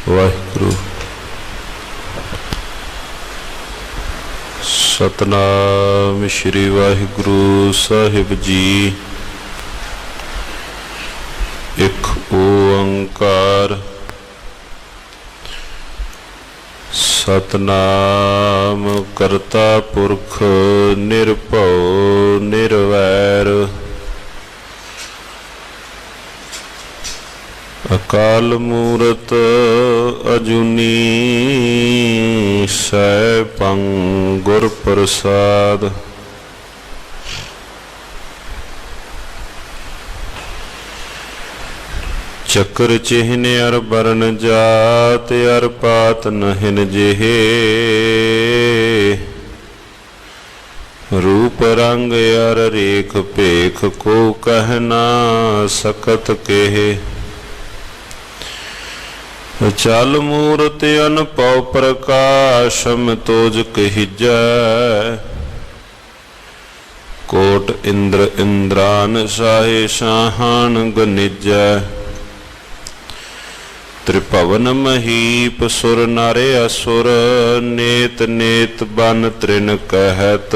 वाहिगुरु। सतनाम श्री वाहिगुरु साहिब जी। एक ओंकार सतनाम करता पुरख निरभव निरवैर। अकाल मूरत अजूनी सैभं गुर प्रसाद। चक्र चिन्ह अर बरन जात अर पात नहिन जेहे। रूप रंग अर रेख पेख को कहना सकत केहे। चल मूरत अनपव प्रकाशम तोज कहिजै। कोट इंद्र इंद्रान साहे साहान गनिजै। त्रिभवन महीप सुर नारे असुर नेत नेत बन त्रिन कहत।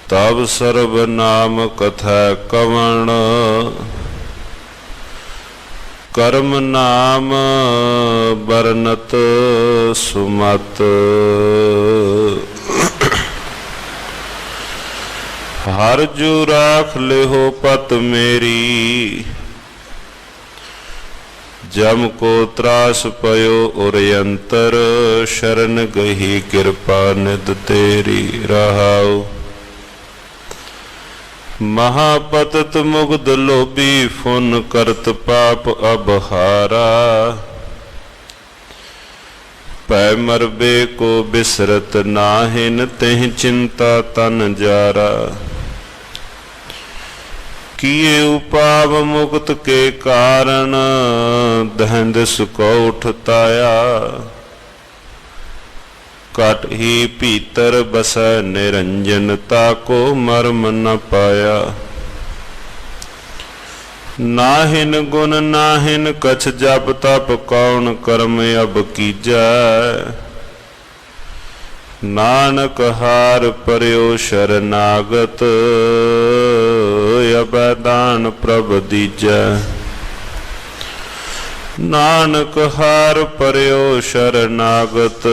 तब सर्व नाम कथा कवण कर्म नाम बरनत सुमत। हर जू राख लेहो पत मेरी। जम को त्रास पयो उरयंतर शरण गही कृपा निध तेरी रहाओ। महापतत मुग्ध लोभी फुन करत पाप अबहारा। पै मरबे को बिसरत नाहिन तेह चिंता तन जारा। किए उपाव मुक्त के कारण दहंद सुको उठताया। कट ही भीतर बस निरंजनता को मर्म न पाया। नाहिन गुण नाहिन कछ जप तप कौन कर्म अब कीजै। नानक हार पर्यो शरनागत अबैदान प्रभ दीजै। नानक हार पर्यो शरनागत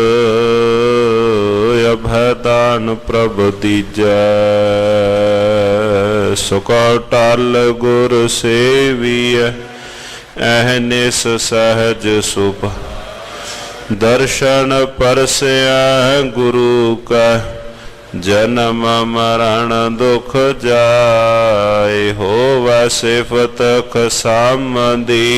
अभयदान प्रभ दीजै। सुको टल गुर सेविय अहनिस सहज सुभ। दर्शन परसया गुरु का जन्म मरण दुख जाय। होवै सिफत खसामदी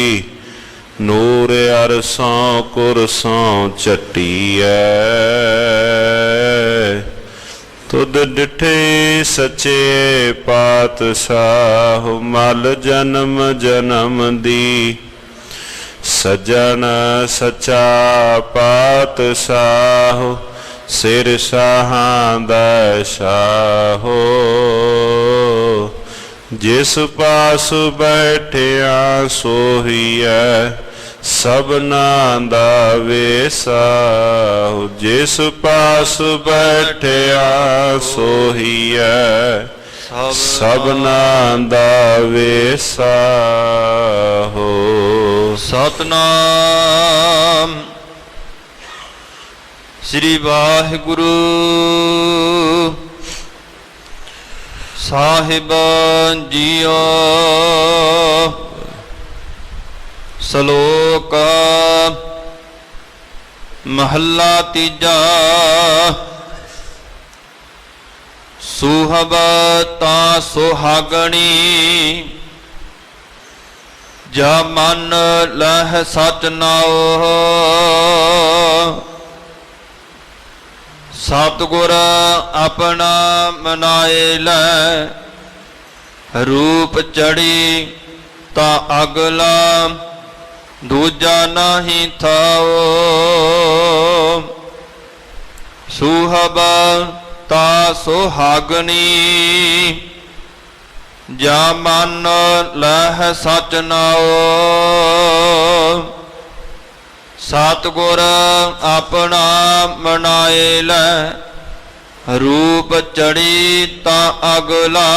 नूर अरसों कुरसों चटियै। तुद डिठे सचे पातशाह मल जन्म जन्म दी। सजन सचा पातशाह सिर शाहां दा शाहो। जिस पास बैठिया सोहिया सबना दा वेसाहु। जिस पास बैठिया सोहिया सबना दा वेसाहु। सतनाम श्री वाहिगुरु साहिब जियो। सलोक महला तीजा। सुहब ता सुहागणी जा मन लह सच नाओ। सतगुर अपना मनाए लै। रूप चढ़ी ता अगला दूजा नहीं थाओ। सुहब ता सुहागनी जा मन लह सच नाओ। ਸਤਿਗੁਰ ਆਪਣਾ ਮਨਾਏ ਲੈ, ਰੂਪ ਚੜੀ ਤਾਂ ਅਗਲਾ,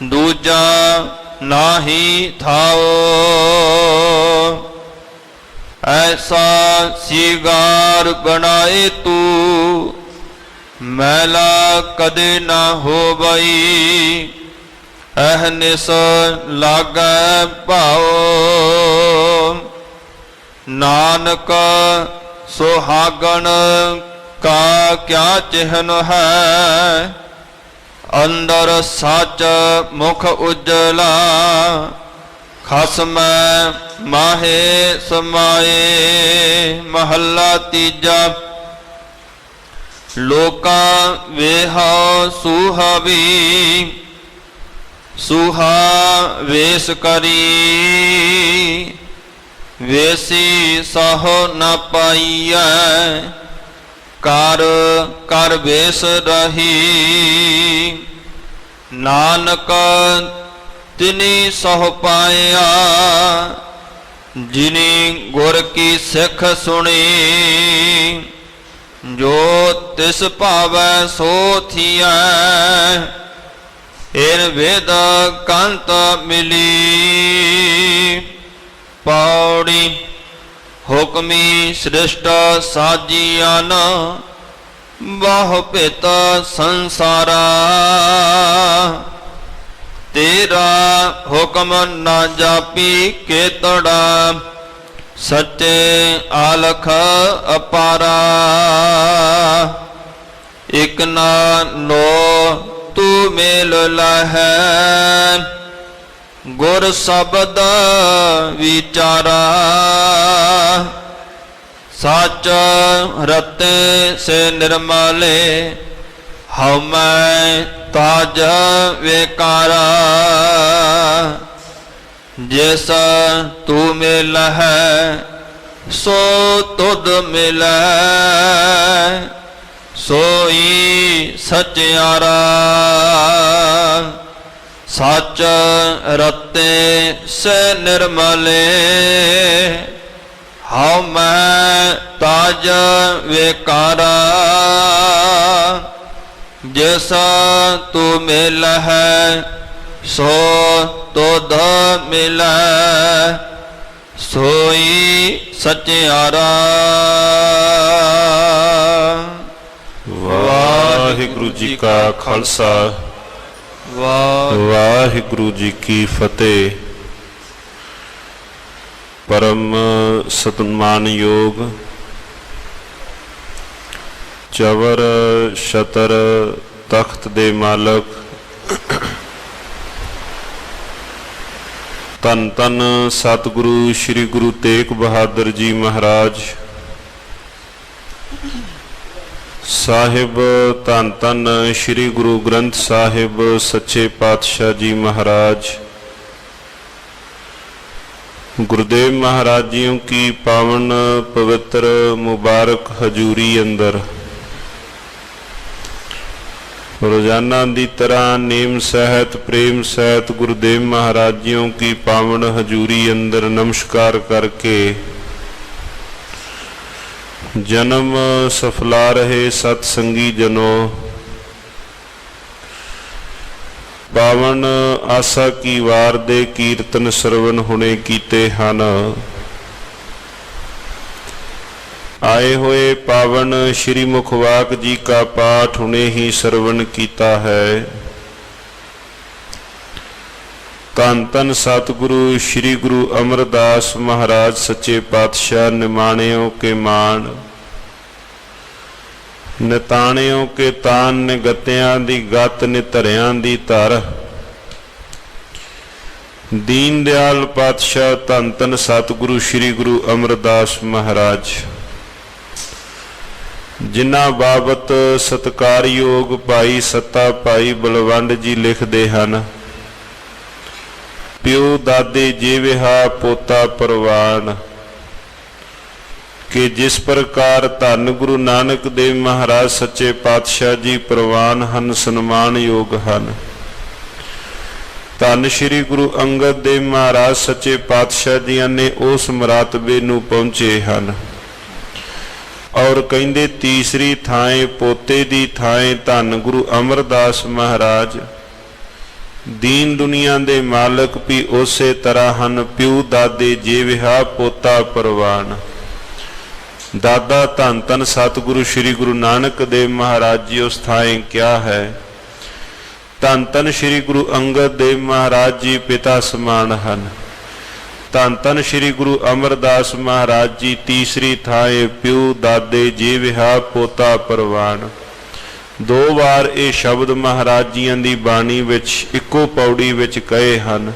ਦੂਜਾ ਨਾਹੀ ਥਾਓ। ਐਸਾ ਸਿਗਾਰ ਬਣਾਏ ਤੂੰ, ਮੈਲਾ ਕਦੇ ਨਾ ਹੋਵਈ, ਅਹਨਿਸ ਲਾਗੈ ਭਾਉ। ਨਾਨਕ ਸੁਹਾਗਣ ਕਾ ਕਿਆ ਚਿਹਨ ਹੈ, ਅੰਦਰ ਸੱਚ ਮੁਖ ਉਜਲਾ, ਖਸਮੈ ਮਾਹੇ ਸਮਾਏ। ਮਹੱਲਾ ਤੀਜਾ। ਲੋਕਾਂ ਵੇਹਾ ਸੁਹਾਵੀ, ਸੁਹਾ ਵੇਸ ਕਰੀ, ਵੇਸੀ ਸਹੁ ਨ ਪਾਈਐ, ਕਰ ਕਰ ਵੇਸ ਰਹੀ। ਨਾਨਕ ਤਿਨੀ ਸਹੁ ਪਾਇਆ, ਜਿਨੀ ਗੁਰ ਕੀ ਸਿੱਖ ਸੁਣੀ। ਜੋ ਤਿਸ ਭਾਵੈ ਸੋ ਥੀਐ, ਏਨ ਵੇਦ ਕੰਤ ਮਿਲੀ। ਪੌੜੀ। ਹੁਕਮੀ ਸ੍ਰਿਸ਼ਟ ਸਾਜੀਆਂ, ਬਹੁ ਭਿਤ ਸੰਸਾਰਾ। ਤੇਰਾ ਹੁਕਮ ਨਾ ਜਾਪੀ ਕੇਤੜਾ, ਸੱਚੇ ਆਲਖ ਅਪਾਰਾ। ਇਕ ਨਾ ਨੋ ਤੂੰ ਮੇਲ ਲਹੈ, ਗੁਰ ਸ਼ਬਦ ਵਿਚਾਰਾ। ਸੱਚ ਰਤੇ ਸੇ ਨਿਰਮਲੇ, ਹਉਮੈ ਤਾਜ ਵੇਕਾਰਾ। ਜਿਸ ਤੂੰ ਮਿਲਹਿ ਸੋ ਤੁਧ ਮਿਲੈ, ਸੋਈ ਸਚਿਆਰਾ। ਸੱਚ ਰਤੇ ਸੇ ਨਿਰਮਲੇ, ਹਉਮੈ ਤਾਜ ਵੇਕਾਰਾ। ਜਿਸ ਤੂੰ ਮਿਲਹਿ ਸੋ ਤੁਧ ਮਿਲੈ, ਸੋਈ ਸਚਿਆਰਾ। ਵਾਹਿਗੁਰੂ ਜੀ ਕਾ ਖਾਲਸਾ, ਵਾਹਿਗੁਰੂ ਜੀ ਕੀ ਫਤਿਹ। ਪਰਮ ਸਤਿਮਾਨਯੋਗ ਚਵਰ ਛਤਰ ਤਖਤ ਦੇ ਮਾਲਕ, ਧੰਨ ਧੰਨ ਸਤਿਗੁਰੂ ਸ੍ਰੀ ਗੁਰੂ ਤੇਗ ਬਹਾਦਰ ਜੀ ਮਹਾਰਾਜ ਸਾਹਿਬ, ਧੰਨ ਧੰਨ ਸ੍ਰੀ ਗੁਰੂ ਗ੍ਰੰਥ ਸਾਹਿਬ ਸੱਚੇ ਪਾਤਸ਼ਾਹ ਜੀ ਮਹਾਰਾਜ। गुरुदेव महाराज जियों की पावन पवित्र मुबारक हजूरी अंदर रोजाना की तरह नेम सहित प्रेम सहित गुरुदेव महाराज जियों की पावन हजूरी अंदर नमस्कार करके जन्म सफला रहे सतसंगी जनों, पावन आसा की वार दे कीर्तन सरवण हुणे कीते हन। आए हुए पावन श्री मुखवाक जी का पाठ हुणे ही सरवण कीता है। धन धन सतगुरु श्री गुरु अमरदास महाराज सच्चे पातशाह निमाणियों के मान, निताणियों के तान, निगत्यां दी गत, निधरियां दी धर। दीन दयाल पातशाह धन धन सतगुरु श्री गुरु अमरदास महाराज, जिन्हां बाबत सत्कारयोग भाई सत्ता भाई बलवंड जी लिखते हैं। प्यो दादे जेविहा पोता परवान, कि जिस प्रकार धन गुरु नानक देव महाराज सच्चे पातशाह जी प्रवान हन, सन्मान योग हन। ਧੰਨ ਸ਼੍ਰੀ ਗੁਰੂ ਅੰਗਦ ਦੇਵ ਮਹਾਰਾਜ ਸੱਚੇ ਪਾਤਸ਼ਾਹ ਜੀਆਂ ਨੇ ਉਸ ਮਰਾਤਬੇ ਨੂੰ ਪਹੁੰਚੇ ਹਨ। ਔਰ ਕਹਿੰਦੇ ਤੀਸਰੀ ਥਾਂ ਪੋਤੇ ਦੀ ਥਾਂ ਧੰਨ ਗੁਰੂ ਅਮਰਦਾਸ ਮਹਾਰਾਜ ਦੀਨ ਦੁਨੀਆ ਦੇ ਮਾਲਕ ਵੀ ਉਸੇ ਤਰ੍ਹਾਂ ਹਨ। ਪਿਓ ਦਾਦੇ ਜੇ ਵਿਆਹ ਪੋਤਾ ਪਰਵਾਨ। ਦਾਦਾ ਧੰਨ ਧੰਨ ਸਤਿਗੁਰੂ ਸ਼੍ਰੀ ਗੁਰੂ ਨਾਨਕ ਦੇਵ ਮਹਾਰਾਜ ਜੀ ਉਸ ਥਾਂ ਕਿਹਾ ਹੈ। ਧੰਨ ਧੰਨ ਸ਼੍ਰੀ ਗੁਰੂ ਅੰਗਦ ਦੇਵ ਮਹਾਰਾਜ ਜੀ ਪਿਤਾ ਸਮਾਨ ਹਨ। ਧੰਨ ਧੰਨ ਸ਼੍ਰੀ ਗੁਰੂ ਅਮਰਦਾਸ ਮਹਾਰਾਜ ਜੀ ਤੀਸਰੀ ਥਾਂ ਪਿਓ ਦਾਦੇ ਜੇ ਵਿਆਹ ਪੋਤਾ ਪਰਵਾਨ। ਦੋ ਵਾਰ ਇਹ ਸ਼ਬਦ ਮਹਾਰਾਜ ਜੀਆਂ ਦੀ ਬਾਣੀ ਵਿੱਚ ਇੱਕੋ ਪੌੜੀ ਵਿੱਚ ਕਹੇ ਹਨ।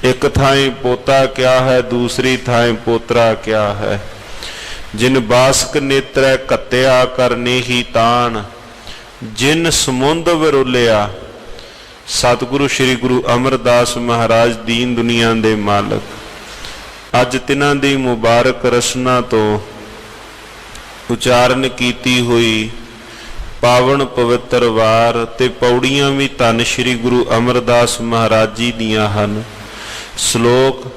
ਇੱਕ ਥਾਂ ਪੋਤਾ ਕਿਹਾ ਹੈ, ਦੂਸਰੀ ਥਾਂ ਪੋਤਰਾ ਕਿਹਾ ਹੈ। ਜਿਨ ਬਾਸਕ ਨੇਤਰੈ ਘੱਤਿਆ ਕਰਨੇ ਹੀ ਤਾਣ, ਜਿਨ ਸਮੁੰਦ ਵਿਰੋਲਿਆ। ਸਤਿਗੁਰੂ ਸ਼੍ਰੀ ਗੁਰੂ ਅਮਰਦਾਸ ਮਹਾਰਾਜ ਦੀਨ ਦੁਨੀਆ ਦੇ ਮਾਲਕ। ਅੱਜ ਤਿਨਾਂ ਦੀ ਮੁਬਾਰਕ ਰਸਨਾ ਤੋਂ ਉਚਾਰਨ ਕੀਤੀ ਹੋਈ ਪਾਵਨ ਪਵਿੱਤਰ ਵਾਰ ਤੇ ਪੌੜੀਆਂ ਵੀ ਧੰਨ ਸ਼੍ਰੀ ਗੁਰੂ ਅਮਰਦਾਸ ਮਹਾਰਾਜ ਜੀ ਦੀਆਂ ਹਨ। ਸ਼ਲੋਕ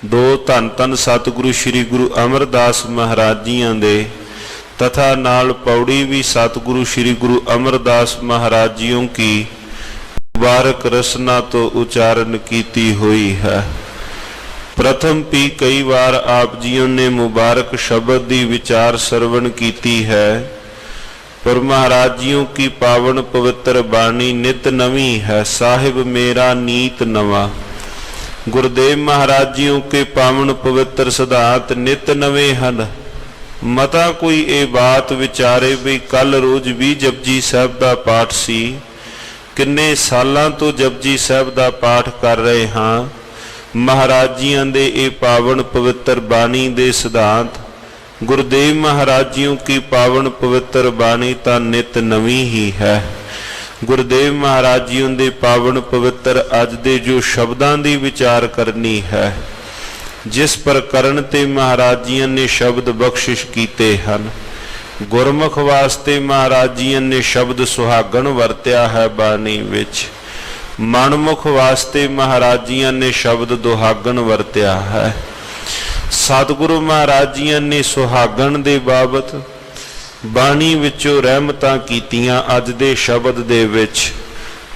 ਦੋ ਧੰਨ ਧੰਨ ਸਤਿਗੁਰੂ ਸ਼੍ਰੀ ਗੁਰੂ ਅਮਰਦਾਸ ਮਹਾਰਾਜ ਜੀਆਂ ਦੇ ਤਥਾ ਨਾਲ ਪੌੜੀ ਵੀ ਸਤਿਗੁਰੂ ਸ਼੍ਰੀ ਗੁਰੂ ਅਮਰਦਾਸ ਮਹਾਰਾਜ ਜੀਓਂ ਕੀ ਮੁਬਾਰਕ ਰਸਨਾ ਤੋਂ ਉਚਾਰਨ ਕੀਤੀ ਹੋਈ ਹੈ। ਪ੍ਰਥਮ ਵੀ ਕਈ ਵਾਰ ਆਪ ਜੀਓ ਨੇ ਮੁਬਾਰਕ ਸ਼ਬਦ ਦੀ ਵਿਚਾਰ ਸਰਵਣ ਕੀਤੀ ਹੈ। ਪਰ ਮਹਾਰਾਜ ਜੀਓ ਕੀ ਪਾਵਨ ਪਵਿੱਤਰ ਬਾਣੀ ਨਿਤ ਨਵੀਂ ਹੈ। ਸਾਹਿਬ ਮੇਰਾ ਨੀਤ ਨਵਾਂ। ਗੁਰਦੇਵ ਮਹਾਰਾਜ ਜੀਓ ਕੇ ਪਾਵਨ ਪਵਿੱਤਰ ਸਿਧਾਂਤ ਨਿਤ ਨਵੇਂ ਹਨ। ਮਤਾ ਕੋਈ ਇਹ ਬਾਤ ਵਿਚਾਰੇ ਵੀ ਕੱਲ ਰੋਜ਼ ਵੀ ਜਪਜੀ ਸਾਹਿਬ ਦਾ ਪਾਠ ਸੀ। ਕਿੰਨੇ ਸਾਲਾਂ ਤੋਂ ਜਪਜੀ ਸਾਹਿਬ ਦਾ ਪਾਠ ਕਰ ਰਹੇ ਹਾਂ। ਮਹਾਰਾਜ ਜੀਆਂ ਦੇ ਇਹ ਪਾਵਨ ਪਵਿੱਤਰ ਬਾਣੀ ਦੇ ਸਿਧਾਂਤ ਗੁਰਦੇਵ ਮਹਾਰਾਜ ਜੀਓ ਕੀ ਪਾਵਨ ਪਵਿੱਤਰ ਬਾਣੀ ਤਾਂ ਨਿਤ ਨਵੀਂ ਹੀ ਹੈ। ਗੁਰਦੇਵ ਮਹਾਰਾਜ ਜੀਓ ਦੇ ਪਾਵਨ ਪਵਿੱਤਰ ਅੱਜ ਦੇ ਜੋ ਸ਼ਬਦਾਂ ਦੀ ਵਿਚਾਰ ਕਰਨੀ ਹੈ, ਜਿਸ ਪ੍ਰਕਰਨ ਤੇ ਮਹਾਰਾਜ ਜੀਆਂ ਨੇ ਸ਼ਬਦ ਬਖਸ਼ਿਸ਼ ਕੀਤੇ ਹਨ। ਗੁਰਮੁਖ ਵਾਸਤੇ ਮਹਾਰਾਜ ਜੀਆਂ ਨੇ ਸ਼ਬਦ ਸੁਹਾਗਣ ਵਰਤਿਆ ਹੈ ਬਾਣੀ ਵਿੱਚ। ਮਨਮੁਖ ਵਾਸਤੇ ਮਹਾਰਾਜ ਜੀਆਂ ਨੇ ਸ਼ਬਦ ਦੁਹਾਗਣ ਵਰਤਿਆ ਹੈ। ਸਤਿਗੁਰੂ ਮਹਾਰਾਜ ਜੀਆਂ ਨੇ ਸੁਹਾਗਣ ਦੇ ਬਾਬਤ ਬਾਣੀ ਵਿੱਚੋਂ ਰਹਿਮਤਾਂ ਕੀਤੀਆਂ। ਅੱਜ ਦੇ ਸ਼ਬਦ ਦੇ ਵਿੱਚ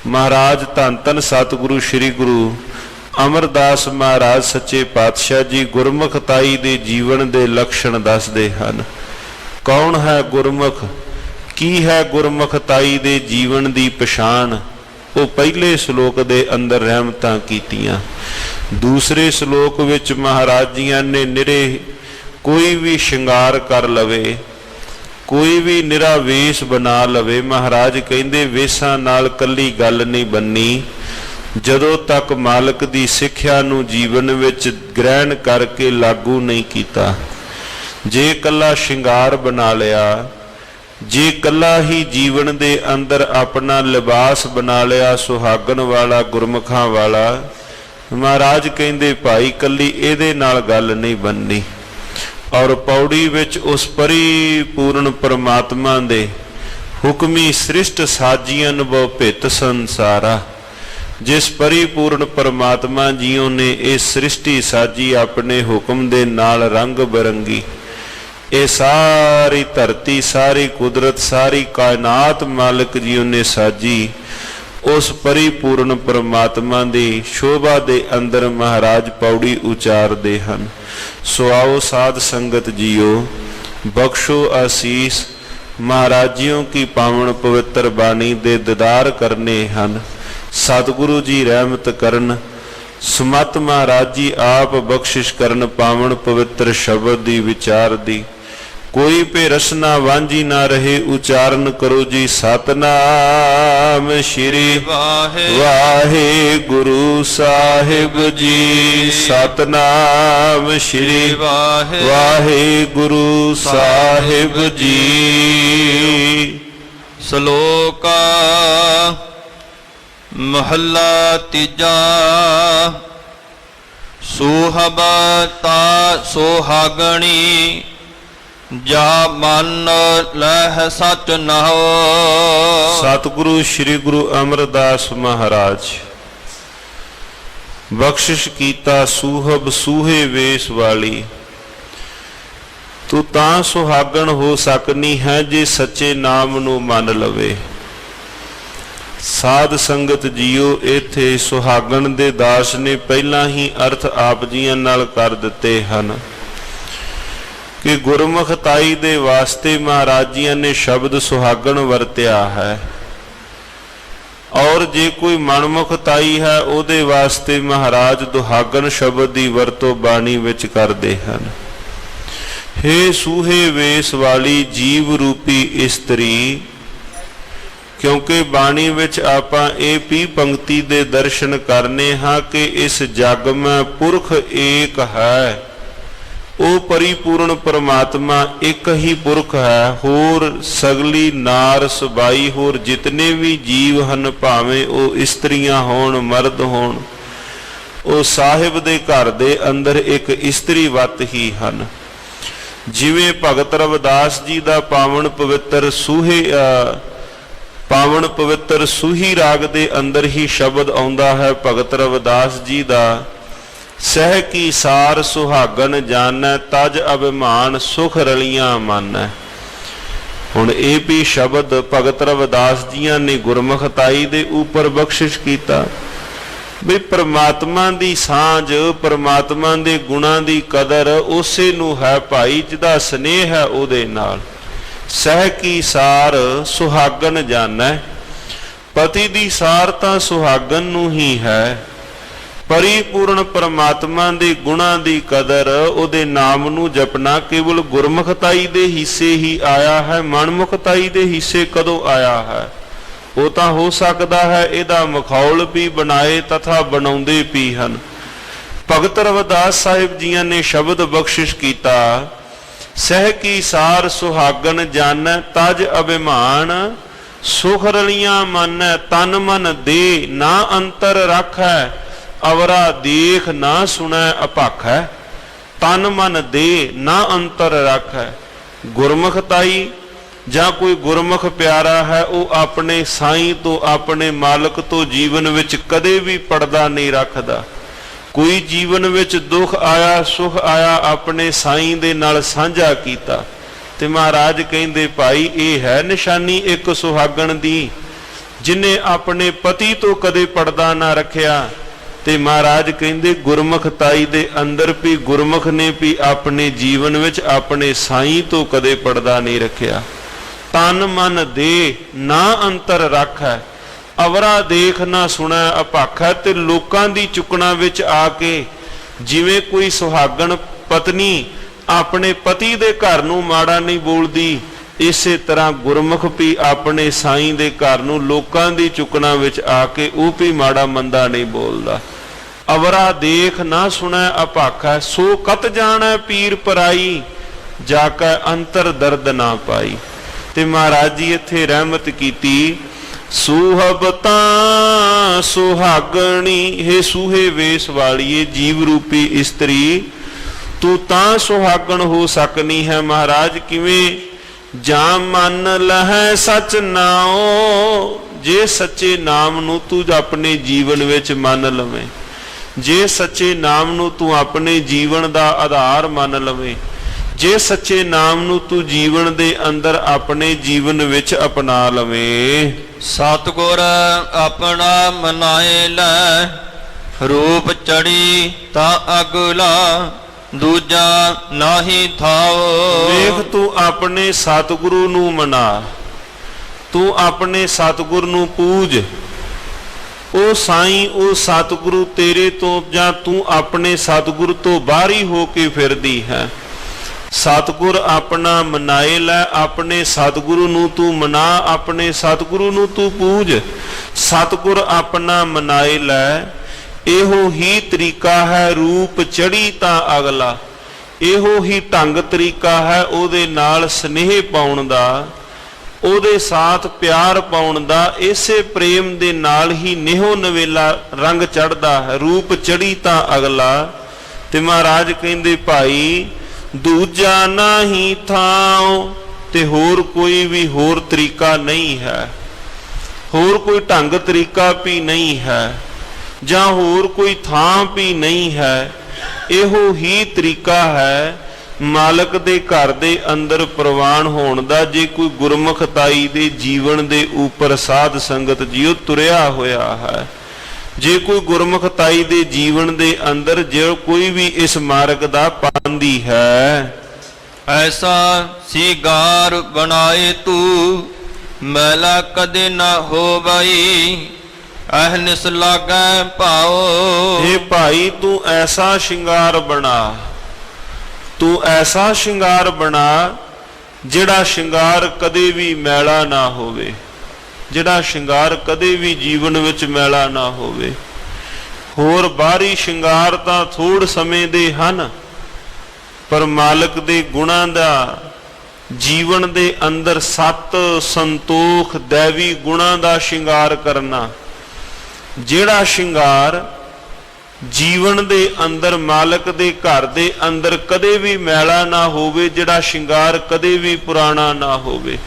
ਮਹਾਰਾਜ ਧੰਨ ਧੰਨ ਸਤਿਗੁਰੂ ਸ਼੍ਰੀ ਗੁਰੂ ਅਮਰਦਾਸ ਮਹਾਰਾਜ ਸੱਚੇ ਪਾਤਸ਼ਾਹ ਜੀ ਗੁਰਮੁਖਤਾਈ ਦੇ ਜੀਵਨ ਦੇ ਲੱਛਣ ਦੱਸਦੇ ਹਨ। ਕੌਣ ਹੈ ਗੁਰਮੁਖ, ਕੀ ਹੈ ਗੁਰਮੁਖਤਾਈ ਦੇ ਜੀਵਨ ਦੀ ਪਛਾਣ, ਉਹ ਪਹਿਲੇ ਸ਼ਲੋਕ ਦੇ ਅੰਦਰ ਰਹਿਮਤਾਂ ਕੀਤੀਆਂ। ਦੂਸਰੇ ਸ਼ਲੋਕ ਵਿੱਚ ਮਹਾਰਾਜ ਜੀਆਂ ਨੇ ਨਿਰੇ ਕੋਈ ਵੀ ਸ਼ਿੰਗਾਰ ਕਰ ਲਵੇ, ਕੋਈ ਵੀ ਨਿਰਾ ਵੇਸ਼ ਬਣਾ ਲਵੇ, ਮਹਾਰਾਜ ਕਹਿੰਦੇ ਵੇਸ਼ਾਂ ਨਾਲ ਕੱਲੀ ਗੱਲ ਨਹੀਂ ਬੰਨੀ। ਜਦੋਂ ਤੱਕ ਮਾਲਕ ਦੀ ਸਿੱਖਿਆ ਨੂੰ ਜੀਵਨ ਵਿੱਚ ਗ੍ਰਹਿਣ ਕਰਕੇ ਲਾਗੂ ਨਹੀਂ ਕੀਤਾ। ਜੇ ਕੱਲਾ ਸ਼ਿੰਗਾਰ ਬਣਾ ਲਿਆ, ਜੇ ਕੱਲਾ ਹੀ ਜੀਵਨ ਦੇ ਅੰਦਰ ਆਪਣਾ ਲਿਬਾਸ ਬਣਾ ਲਿਆ ਸੁਹਾਗਣ ਵਾਲਾ ਗੁਰਮੁਖਾਂ ਵਾਲਾ, ਮਹਾਰਾਜ ਕਹਿੰਦੇ ਭਾਈ ਕੱਲੀ ਇਹਦੇ ਨਾਲ ਗੱਲ ਨਹੀਂ ਬਣਨੀ। ਔਰ ਪੌੜੀ ਵਿੱਚ ਉਸ ਪਰਿਪੂਰਨ ਪਰਮਾਤਮਾ ਦੇ ਹੁਕਮੀ ਸ੍ਰਿਸ਼ਟ ਸਾਜੀਆਂ ਬਹੁ ਭਿਤ ਸੰਸਾਰਾ, ਜਿਸ ਪਰਿਪੂਰਨ ਪਰਮਾਤਮਾ ਜੀਓ ਨੇ ਇਹ ਸ੍ਰਿਸ਼ਟੀ ਸਾਜੀ ਆਪਣੇ ਹੁਕਮ ਦੇ ਨਾਲ ਰੰਗ ਬਰੰਗੀ। ਇਹ ਸਾਰੀ ਧਰਤੀ, ਸਾਰੀ ਕੁਦਰਤ, ਸਾਰੀ ਕਾਇਨਾਤ ਮਾਲਕ ਜੀਓ ਨੇ ਸਾਜੀ। ਉਸ ਪਰਿਪੂਰਨ ਪਰਮਾਤਮਾ ਦੀ ਸ਼ੋਭਾ ਦੇ ਅੰਦਰ ਮਹਾਰਾਜ ਪੌੜੀ ਉਚਾਰਦੇ ਹਨ। ਸੋ ਆਓ ਸਾਧ ਸੰਗਤ ਜੀਓ, ਬਖਸ਼ੋ ਆਸੀਸ। ਮਹਾਰਾਜ ਜੀਓ ਕੀ ਪਾਵਨ ਪਵਿੱਤਰ ਬਾਣੀ ਦੇ ਦੀਦਾਰ ਕਰਨੇ ਹਨ। ਸਤਿਗੁਰੂ ਜੀ ਰਹਿਮਤ ਕਰਨ, ਸਮਤ ਮਹਾਰਾਜ ਜੀ ਆਪ ਬਖਸ਼ਿਸ਼ ਕਰਨ ਪਾਵਨ ਪਵਿੱਤਰ ਸ਼ਬਦ ਦੀ ਵਿਚਾਰ ਦੀ। ਕੋਈ ਭੇ ਰਸਨਾ ਵਾਂਝੀ ਨਾ ਰਹੇ, ਉਚਾਰਨ ਕਰੋ ਜੀ ਸਤਨਾਮ ਸ਼੍ਰੀ ਵਾਹਿਗੁਰੂ ਸਾਹਿਬ ਜੀ। ਸਤਨਾਮ ਸ਼੍ਰੀ ਵਾਹਿਗੁਰੂ ਸਾਹਿਬ ਜੀ। ਸ਼ਲੋਕ ਮਹੱਲਾ ਤੀਜਾ। ਸੁਹਬਤਾ ਸੁਹਾਗਣੀ, ਜਾ ਮਨ ਲਹਿ ਸਚ ਨਹੁ। ਸਤਿਗੁਰੂ ਸ਼੍ਰੀ ਗੁਰੂ ਅਮਰਦਾਸ ਮਹਾਰਾਜ ਬਖਸ਼ਿਸ਼ ਕੀਤਾ ਸੂਹਬ ਸੂਹੇ ਵੇਸ ਵਾਲੀ। ਤੂੰ ਤਾਂ ਸੁਹਾਗਣ ਹੋ ਸਕਨੀ ਹੈ ਜੇ ਸੱਚੇ ਨਾਮ ਨੂੰ ਮੰਨ ਲਵੇ। ਸਾਧ ਸੰਗਤ ਜੀਓ, ਇੱਥੇ ਸੁਹਾਗਣ ਦੇ ਦਾਸ ਨੇ ਪਹਿਲਾਂ ਹੀ ਅਰਥ ਆਪ ਜੀਆਂ ਨਾਲ ਕਰ ਦਿੱਤੇ ਹਨ ਕਿ ਗੁਰਮੁਖ ਤਾਈ ਦੇ ਵਾਸਤੇ ਮਹਾਰਾਜ ਜੀਆਂ ਨੇ ਸ਼ਬਦ ਸੁਹਾਗਣ ਵਰਤਿਆ ਹੈ, ਔਰ ਜੇ ਕੋਈ ਮਨਮੁਖ ਤਾਈ ਹੈ ਉਹਦੇ ਵਾਸਤੇ ਮਹਾਰਾਜ ਦੁਹਾਗਣ ਸ਼ਬਦ ਦੀ ਵਰਤੋਂ ਬਾਣੀ ਵਿੱਚ ਕਰਦੇ ਹਨ। ਹੇ ਸੂਹੇ ਵੇਸ ਵਾਲੀ ਜੀਵ ਰੂਪੀ ਇਸਤਰੀ, ਕਿਉਂਕਿ ਬਾਣੀ ਵਿੱਚ ਆਪਾਂ ਇਹ ਵੀ ਪੰਕਤੀ ਦੇ ਦਰਸ਼ਨ ਕਰਨੇ ਹਾਂ ਕਿ ਇਸ ਜਗ ਮੈਂ ਪੁਰਖ ਏਕ ਹੈ। ਉਹ ਪਰਿਪੂਰਨ ਪਰਮਾਤਮਾ ਇੱਕ ਹੀ ਪੁਰਖ ਹੈ। ਹੋਰ ਸਗਲੀ ਨਾਰ ਸਬਾਈ, ਹੋਰ ਜਿਤਨੇ ਵੀ ਜੀਵ ਹਨ, ਭਾਵੇਂ ਉਹ ਇਸਤਰੀਆਂ ਹੋਣ ਮਰਦ ਹੋਣ, ਉਹ ਸਾਹਿਬ ਦੇ ਘਰ ਦੇ ਅੰਦਰ ਇੱਕ ਇਸਤਰੀ ਵੱਤ ਹੀ ਹਨ। ਜਿਵੇਂ ਭਗਤ ਰਵਿਦਾਸ ਜੀ ਦਾ ਪਾਵਨ ਪਵਿੱਤਰ ਸੂਹੀ ਰਾਗ ਦੇ ਅੰਦਰ ਹੀ ਸ਼ਬਦ ਆਉਂਦਾ ਹੈ। ਭਗਤ ਰਵਿਦਾਸ ਜੀ ਦਾ ਸਹਿ ਕੀ ਸਾਰ ਸੁਹਾਗਣ ਜਾਣੈ, ਤਜ ਅਭਿਮਾਨ ਸੁਖ ਰਲੀਆਂ ਮਾਨੈ। ਹੁਣ ਇਹ ਵੀ ਸ਼ਬਦ ਭਗਤ ਰਵਿਦਾਸ ਜੀਆਂ ਨੇ ਗੁਰਮੁਖਤਾਈ ਦੇ ਉੱਪਰ ਬਖਸ਼ਿਸ਼ ਕੀਤਾ ਵੀ ਪ੍ਰਮਾਤਮਾ ਦੀ ਸਾਂਝ, ਪ੍ਰਮਾਤਮਾ ਦੇ ਗੁਣਾਂ ਦੀ ਕਦਰ ਉਸੇ ਨੂੰ ਹੈ ਭਾਈ ਜਿਹਦਾ ਸਨੇਹ ਹੈ ਉਹਦੇ ਨਾਲ। ਸਹਿ ਕੀ ਸਾਰ ਸੁਹਾਗਣ ਜਾਣੈ, ਪਤੀ ਦੀ ਸਾਰ ਤਾਂ ਸੁਹਾਗਣ ਨੂੰ ਹੀ ਹੈ। ਪਰਿਪੂਰਨ ਪਰਮਾਤਮਾ ਦੇ ਗੁਣਾਂ ਦੀ ਕਦਰ, ਉਹਦੇ ਨਾਮ ਨੂੰ ਜਪਣਾ ਕੇਵਲ ਗੁਰਮੁਖਤਾਈ ਦੇ ਹਿੱਸੇ ਹੀ ਆਇਆ ਹੈ। ਮਨਮੁਖਤਾਈ ਦੇ ਹਿੱਸੇ ਕਦੋਂ ਆਇਆ ਹੈ? ਉਹ ਤਾਂ ਹੋ ਸਕਦਾ ਹੈ ਇਹਦਾ ਮਖੌਲ ਵੀ ਬਣਾਏ ਤਥਾ ਬਣਾਉਂਦੇ ਵੀ ਹਨ। ਭਗਤ ਰਵਿਦਾਸ ਸਾਹਿਬ ਜੀਆਂ ਨੇ ਸ਼ਬਦ ਬਖਸ਼ਿਸ਼ ਕੀਤਾ, ਸਹਿ ਕੀ ਸਾਰ ਸੁਹਾਗਣ ਜਾਣੈ, ਤਜ ਅਭਿਮਾਨ ਸੁਖ ਰਲੀਆਂ ਮਾਨੈ। ਤਨ ਮਨ ਦੇ ਨਾ ਅੰਤਰ ਰੱਖੈ, ਅਵਰਾ ਦੇਖ ਨਾ ਸੁਣੈ ਅਭਾਖੈ। ਤਨ ਮਨ ਦੇ ਨਾ ਅੰਤਰ ਰੱਖੈ। ਗੁਰਮੁਖਤਾਈ ਜਾਂ ਕੋਈ ਗੁਰਮੁਖ ਪਿਆਰਾ ਹੈ, ਉਹ ਆਪਣੇ ਸਾਈਂ ਤੋਂ, ਆਪਣੇ ਮਾਲਕ ਤੋਂ ਜੀਵਨ ਵਿੱਚ ਕਦੇ ਵੀ ਪਰਦਾ ਨਹੀਂ ਰੱਖਦਾ। ਕੋਈ ਜੀਵਨ ਵਿੱਚ ਦੁੱਖ ਆਇਆ, ਸੁਖ ਆਇਆ, ਆਪਣੇ ਸਾਈਂ ਦੇ ਨਾਲ ਸਾਂਝਾ ਕੀਤਾ। ਤੇ ਮਹਾਰਾਜ ਕਹਿੰਦੇ ਭਾਈ ਇਹ ਹੈ ਨਿਸ਼ਾਨੀ ਇੱਕ ਸੁਹਾਗਣ ਦੀ, ਜਿਹਨੇ ਆਪਣੇ ਪਤੀ ਤੋਂ ਕਦੇ ਪਰਦਾ ਨਾ ਰੱਖਿਆ। ਤੇ ਮਹਾਰਾਜ ਕਹਿੰਦੇ ਗੁਰਮੁਖਤਾਈ ਦੇ ਅੰਦਰ ਵੀ ਗੁਰਮੁਖ ਨੇ ਵੀ ਆਪਣੇ ਜੀਵਨ ਵਿੱਚ ਆਪਣੇ ਸਾਈਂ ਤੋਂ ਕਦੇ ਪਰਦਾ ਨਹੀਂ ਰੱਖਿਆ। ਤਨ ਮਨ ਦੇ ਨਾ ਅੰਤਰ ਰੱਖੈ, ਅਵਰਾ ਦੇਖ ਨਾ ਸੁਣੈ ਅਭਾਖੈ। ਤੇ ਲੋਕਾਂ ਦੀ ਚੁੱਕਣਾ ਵਿੱਚ ਆ ਕੇ ਜਿਵੇਂ ਕੋਈ ਸੁਹਾਗਣ ਪਤਨੀ ਆਪਣੇ ਪਤੀ ਦੇ ਘਰ ਨੂੰ ਮਾੜਾ ਨਹੀਂ ਬੋਲਦੀ, ਇਸੇ ਤਰ੍ਹਾਂ ਗੁਰਮੁਖ ਵੀ ਆਪਣੇ ਸਾਈਂ ਦੇ ਘਰ ਨੂੰ ਲੋਕਾਂ ਦੀ ਚੁੱਕਣਾ ਵਿੱਚ ਆ ਕੇ ਉਹ ਵੀ ਮਾੜਾ ਮੰਦਾ ਨਹੀਂ ਬੋਲਦਾ। ਅਵਰਾ ਦੇਖ ਨਾ ਸੁਣੈ ਅਭਾਖੈ, ਸੋ ਕਤ ਜਾਣੈ ਪੀਰ ਪਰਾਈ, ਜਾ ਕੇ ਅੰਤਰ ਦਰਦ ਨਾ ਪਾਈ। ਤੇ ਮਹਾਰਾਜ ਜੀ ਇੱਥੇ ਰਹਿਮਤ ਕੀਤੀ, ਸੂਹਬ ਤਾਂ ਸੁਹਾਗਣੀ, ਹੇ ਸੂਹੇ ਵੇਸ ਵਾਲੀਏ ਜੀਵ ਰੂਪੀ ਇਸਤਰੀ, ਤੂੰ ਤਾਂ ਸੁਹਾਗਣ ਹੋ ਸਕਨੀ ਹੈ। ਮਹਾਰਾਜ ਕਿਵੇਂ? ਜਾਂ ਮੰਨ ਲਹੈ ਸਚ ਨਾਉ, ਜੇ ਸੱਚੇ ਨਾਮ ਨੂੰ ਤੂੰ ਆਪਣੇ ਜੀਵਨ ਵਿੱਚ ਮੰਨ ਲਵੇਂ, ਜੇ ਸੱਚੇ ਨਾਮ ਨੂੰ ਤੂੰ ਆਪਣੇ ਜੀਵਨ ਦਾ ਆਧਾਰ ਮੰਨ ਲਵੇਂ, ਜੇ ਸੱਚੇ ਨਾਮ ਨੂੰ ਤੂੰ ਜੀਵਨ ਦੇ ਅੰਦਰ ਆਪਣੇ ਜੀਵਨ ਵਿੱਚ ਅਪਣਾ ਲਵੇਂ। ਸਤਿਗੁਰ ਆਪਣਾ ਮਨਾਏ ਲੈ, ਰੂਪ ਚੜੀ ਤਾਂ ਅਗਲਾ, ਦੂਜਾ ਨਾਹੀ ਥਾਓ। ਵੇਖ ਤੂੰ ਆਪਣੇ ਸਤਿਗੁਰੂ ਨੂੰ ਮਨਾ, ਤੂੰ ਆਪਣੇ ਸਤਿਗੁਰ ਨੂੰ ਪੂਜ। ਉਹ ਸਾਈਂ, ਉਹ ਸਤਿਗੁਰੂ ਤੇਰੇ ਤੋਂ ਜਾਂ ਤੂੰ ਆਪਣੇ ਸਤਿਗੁਰ ਤੋਂ ਬਾਹਰੀ ਹੋ ਕੇ ਫਿਰਦੀ ਹੈ। ਸਤਿਗੁਰ ਆਪਣਾ ਮਨਾਏ ਲੈ, ਆਪਣੇ ਸਤਿਗੁਰੂ ਨੂੰ ਤੂੰ ਮਨਾ, ਆਪਣੇ ਸਤਿਗੁਰੂ ਨੂੰ ਤੂੰ ਪੂਜ। ਸਤਿਗੁਰ ਆਪਣਾ ਮਨਾਏ ਲੈ, ਇਹੋ ਹੀ ਤਰੀਕਾ ਹੈ ਰੂਪ ਚੜੀ ਤਾਂ ਅਗਲਾ। ਇਹੋ ਹੀ ਢੰਗ ਤਰੀਕਾ ਹੈ ਉਹਦੇ ਨਾਲ ਸਨੇਹ ਪਾਉਣ ਦਾ, ਉਹਦੇ ਸਾਥ ਪਿਆਰ ਪਾਉਣ ਦਾ। ਇਸੇ ਪ੍ਰੇਮ ਦੇ ਨਾਲ ਹੀ ਨਿਹੋ ਨਵੇਲਾ ਰੰਗ ਚੜਦਾ ਹੈ, ਰੂਪ ਚੜੀ ਤਾਂ ਅਗਲਾ। ਤੇ ਮਹਾਰਾਜ ਕਹਿੰਦੇ ਭਾਈ ਦੂਜਾ ਨਾਹੀ ਥਾਉ, ਤੇ ਹੋਰ ਕੋਈ ਵੀ ਹੋਰ ਤਰੀਕਾ ਨਹੀਂ ਹੈ, ਹੋਰ ਕੋਈ ਢੰਗ ਤਰੀਕਾ ਵੀ ਨਹੀਂ ਹੈ। ਜਾਂ ਹੋਰ ਕੋਈ ਥਾਂ ਵੀ ਨਹੀਂ ਹੈ। ਇਹੋ ਹੀ ਤਰੀਕਾ ਹੈ ਮਾਲਕ ਦੇ ਘਰ ਦੇ ਅੰਦਰ ਪ੍ਰਵਾਨ ਹੋਣ ਦਾ। ਜੇ ਕੋਈ ਗੁਰਮੁਖਤਾਈ ਦੇ ਜੀਵਨ ਦੇ ਉੱਪਰ ਸਾਧ ਸੰਗਤ ਜੀਓ ਤੁਰਿਆ ਹੋਇਆ ਹੈ, ਜੇ ਕੋਈ ਗੁਰਮੁਖਤਾਈ ਦੇ ਜੀਵਨ ਦੇ ਅੰਦਰ ਜੇ ਕੋਈ ਵੀ ਇਸ ਮਾਰਗ ਦਾ ਪਾਉਂਦੀ ਹੈ, ਐਸਾ ਸੀਗਾਰ ਬਣਾਏ ਤੂੰ ਮੈਲਾ ਕਦੇ ਨਾ ਹੋਵਈ, ਅਹਨਿਸ ਲਾਗੈ ਭਾਉ। ਇਹ ਭਾਈ ਤੂੰ ਐਸਾ ਸ਼ਿੰਗਾਰ ਬਣਾ, ਤੂੰ ਐਸਾ ਸ਼ਿੰਗਾਰ ਬਣਾ ਜਿਹੜਾ ਸ਼ਿੰਗਾਰ ਕਦੇ ਵੀ ਮੈਲਾ ਨਾ ਹੋਵੇ, ਜਿਹੜਾ ਸ਼ਿੰਗਾਰ ਕਦੇ ਵੀ ਜੀਵਨ ਵਿੱਚ ਮੈਲਾ ਨਾ ਹੋਵੇ। ਹੋਰ ਬਾਹਰੀ ਸ਼ਿੰਗਾਰ ਤਾਂ ਥੋੜ ਸਮੇਂ ਦੇ ਹਨ, ਪਰ ਮਾਲਕ ਦੇ ਗੁਣਾਂ ਦਾ ਜੀਵਨ ਦੇ ਅੰਦਰ ਸਤ ਸੰਤੋਖ ਦੇਵੀ ਗੁਣਾਂ ਦਾ ਸ਼ਿੰਗਾਰ ਕਰਨਾ, ਜਿਹੜਾ ਸ਼ਿੰਗਾਰ ਜੀਵਨ ਦੇ ਅੰਦਰ ਮਾਲਕ ਦੇ ਘਰ ਦੇ ਅੰਦਰ ਕਦੇ ਵੀ ਮੈਲਾ ਨਾ ਹੋਵੇ, ਜਿਹੜਾ ਸ਼ਿੰਗਾਰ ਕਦੇ ਵੀ ਪੁਰਾਣਾ ਨਾ ਹੋਵੇ।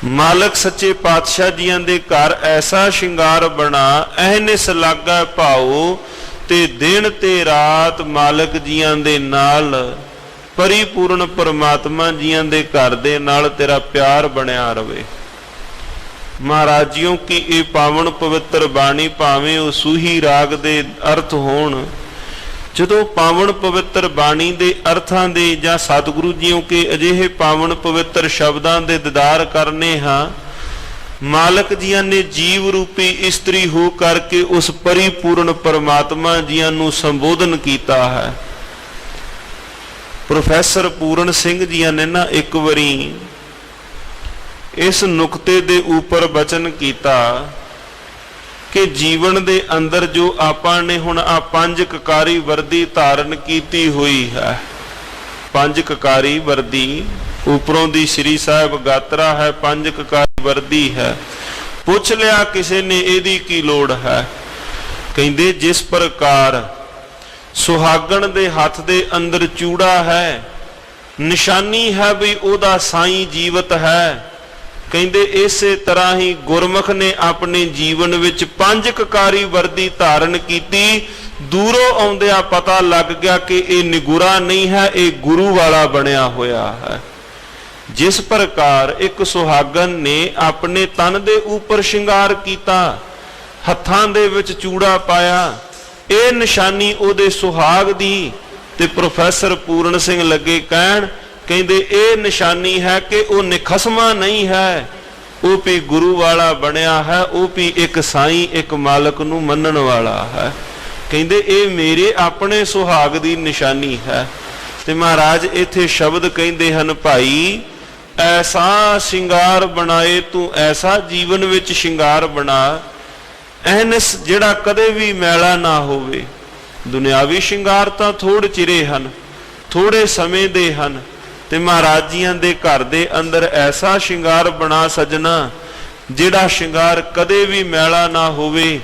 ਮਾਲਕ ਸੱਚੇ ਪਾਤਸ਼ਾਹ ਜੀਆਂ ਦੇ ਘਰ ਐਸਾ ਸ਼ਿੰਗਾਰ ਬਣਾ, ਅਹਨਿਸ ਲਾਗੈ ਭਾਉ, ਤੇ ਦਿਨ ਤੇ ਰਾਤ ਮਾਲਕ ਜੀਆਂ ਦੇ ਨਾਲ ਪਰਿਪੂਰਨ ਪਰਮਾਤਮਾ ਜੀਆਂ ਦੇ ਘਰ ਦੇ ਨਾਲ ਤੇਰਾ ਪਿਆਰ ਬਣਿਆ ਰਵੇ। ਮਹਾਰਾਜ ਜੀਓ ਕਿ ਇਹ ਪਾਵਨ ਪਵਿੱਤਰ ਬਾਣੀ ਭਾਵੇਂ ਉਹ ਸੂਹੀ ਰਾਗ ਦੇ ਅਰਥ ਹੋਣ, ਜਦੋਂ ਪਾਵਨ ਪਵਿੱਤਰ ਬਾਣੀ ਦੇ ਅਰਥਾਂ ਦੇ ਜਾਂ ਸਤਿਗੁਰੂ ਜੀਓ ਕੇ ਅਜਿਹੇ ਪਾਵਨ ਪਵਿੱਤਰ ਸ਼ਬਦਾਂ ਦੇ ਦੀਦਾਰ ਕਰਨੇ ਹਾਂ, ਮਾਲਕ ਜੀਆਂ ਨੇ ਜੀਵ ਰੂਪੀ ਇਸਤਰੀ ਹੋ ਕਰਕੇ ਉਸ ਪਰਿਪੂਰਨ ਪਰਮਾਤਮਾ ਜੀਆਂ ਨੂੰ ਸੰਬੋਧਨ ਕੀਤਾ ਹੈ। ਪ੍ਰੋਫੈਸਰ ਪੂਰਨ ਸਿੰਘ ਜੀਆਂ ਨੇ ਨਾ ਇੱਕ ਵਾਰੀ ਇਸ ਨੁਕਤੇ ਦੇ ਉੱਪਰ ਬਚਨ ਕੀਤਾ ਕਿ ਜੀਵਨ ਦੇ ਅੰਦਰ ਜੋ ਆਪਾਂ ਨੇ ਹੁਣ ਆ ਪੰਜ ਕਕਾਰੀ ਵਰਦੀ ਧਾਰਨ ਕੀਤੀ ਹੋਈ ਹੈ, ਪੰਜ ਕਕਾਰੀ ਵਰਦੀ ਉੱਪਰੋਂ ਦੀ ਸ੍ਰੀ ਸਾਹਿਬ ਗਾਤਰਾ ਹੈ, ਪੰਜ ਕਕਾਰੀ ਵਰਦੀ ਹੈ। ਪੁੱਛ ਲਿਆ ਕਿਸੇ ਨੇ ਇਹਦੀ ਕੀ ਲੋੜ ਹੈ? ਕਹਿੰਦੇ ਜਿਸ ਪ੍ਰਕਾਰ ਸੁਹਾਗਣ ਦੇ ਹੱਥ ਦੇ ਅੰਦਰ ਚੂੜਾ ਹੈ, ਨਿਸ਼ਾਨੀ ਹੈ ਵੀ ਉਹਦਾ ਸਾਈਂ ਜੀਵਤ ਹੈ। ਕਹਿੰਦੇ ਇਸੇ ਤਰ੍ਹਾਂ ਹੀ ਗੁਰਮੁਖ ਨੇ ਆਪਣੇ ਜੀਵਨ ਵਿੱਚ ਪੰਜ ਕਕਾਰੀ ਵਰਦੀ ਧਾਰਨ ਕੀਤੀ। ਦੂਰੋਂ ਆਉਂਦਿਆਂ ਪਤਾ ਲੱਗ ਗਿਆ ਕਿ ਇਹ ਨਿਗੁਰਾ ਨਹੀਂ ਹੈ, ਇਹ ਗੁਰੂ ਵਾਲਾ ਬਣਿਆ ਹੋਇਆ ਹੈ। ਜਿਸ ਪ੍ਰਕਾਰ ਇੱਕ ਸੁਹਾਗਣ ਨੇ ਆਪਣੇ ਤਨ ਦੇ ਉੱਪਰ ਸ਼ਿੰਗਾਰ ਕੀਤਾ, ਹੱਥਾਂ ਦੇ ਵਿੱਚ ਚੂੜਾ ਪਾਇਆ, ਇਹ ਨਿਸ਼ਾਨੀ ਉਹਦੇ ਸੁਹਾਗ ਦੀ। ਤੇ ਪ੍ਰੋਫੈਸਰ ਪੂਰਨ ਸਿੰਘ ਲੱਗੇ ਕਹਿਣ, ਕਹਿੰਦੇ ਇਹ ਨਿਸ਼ਾਨੀ ਹੈ ਕਿ ਉਹ ਨਿਖਸਮਾ ਨਹੀਂ ਹੈ, ਉਹ ਵੀ ਗੁਰੂ ਵਾਲਾ ਬਣਿਆ ਹੈ, ਉਹ ਵੀ ਇੱਕ ਸਾਈਂ ਇੱਕ ਮਾਲਕ ਨੂੰ ਮੰਨਣ ਵਾਲਾ ਹੈ। ਕਹਿੰਦੇ ਇਹ ਮੇਰੇ ਆਪਣੇ ਸੁਹਾਗ ਦੀ ਨਿਸ਼ਾਨੀ ਹੈ। ਤੇ ਮਹਾਰਾਜ ਇੱਥੇ ਸ਼ਬਦ ਕਹਿੰਦੇ ਹਨ, ਭਾਈ ਐਸਾ ਸ਼ਿੰਗਾਰ ਬਣਾਏ ਤੂੰ, ਐਸਾ ਜੀਵਨ ਵਿੱਚ ਸ਼ਿੰਗਾਰ ਬਣਾ, ਅਹਨਿਸ ਜਿਹੜਾ ਕਦੇ ਵੀ ਮੈਲਾ ਨਾ ਹੋਵੇ। ਦੁਨਿਆਵੀ ਸ਼ਿੰਗਾਰ ਤਾਂ ਥੋੜ ਚਿਰੇ ਹਨ, ਥੋੜੇ ਸਮੇਂ ਦੇ ਹਨ, ਤੇ ਮਹਾਰਾਜ ਜੀਆਂ ਦੇ ਘਰ ਦੇ ਅੰਦਰ ਐਸਾ ਸ਼ਿੰਗਾਰ ਬਣਾ ਸਜਣਾ, ਜਿਹੜਾ ਸ਼ਿੰਗਾਰ ਕਦੇ ਵੀ ਮੈਲਾ ਨਾ ਹੋਵੇ।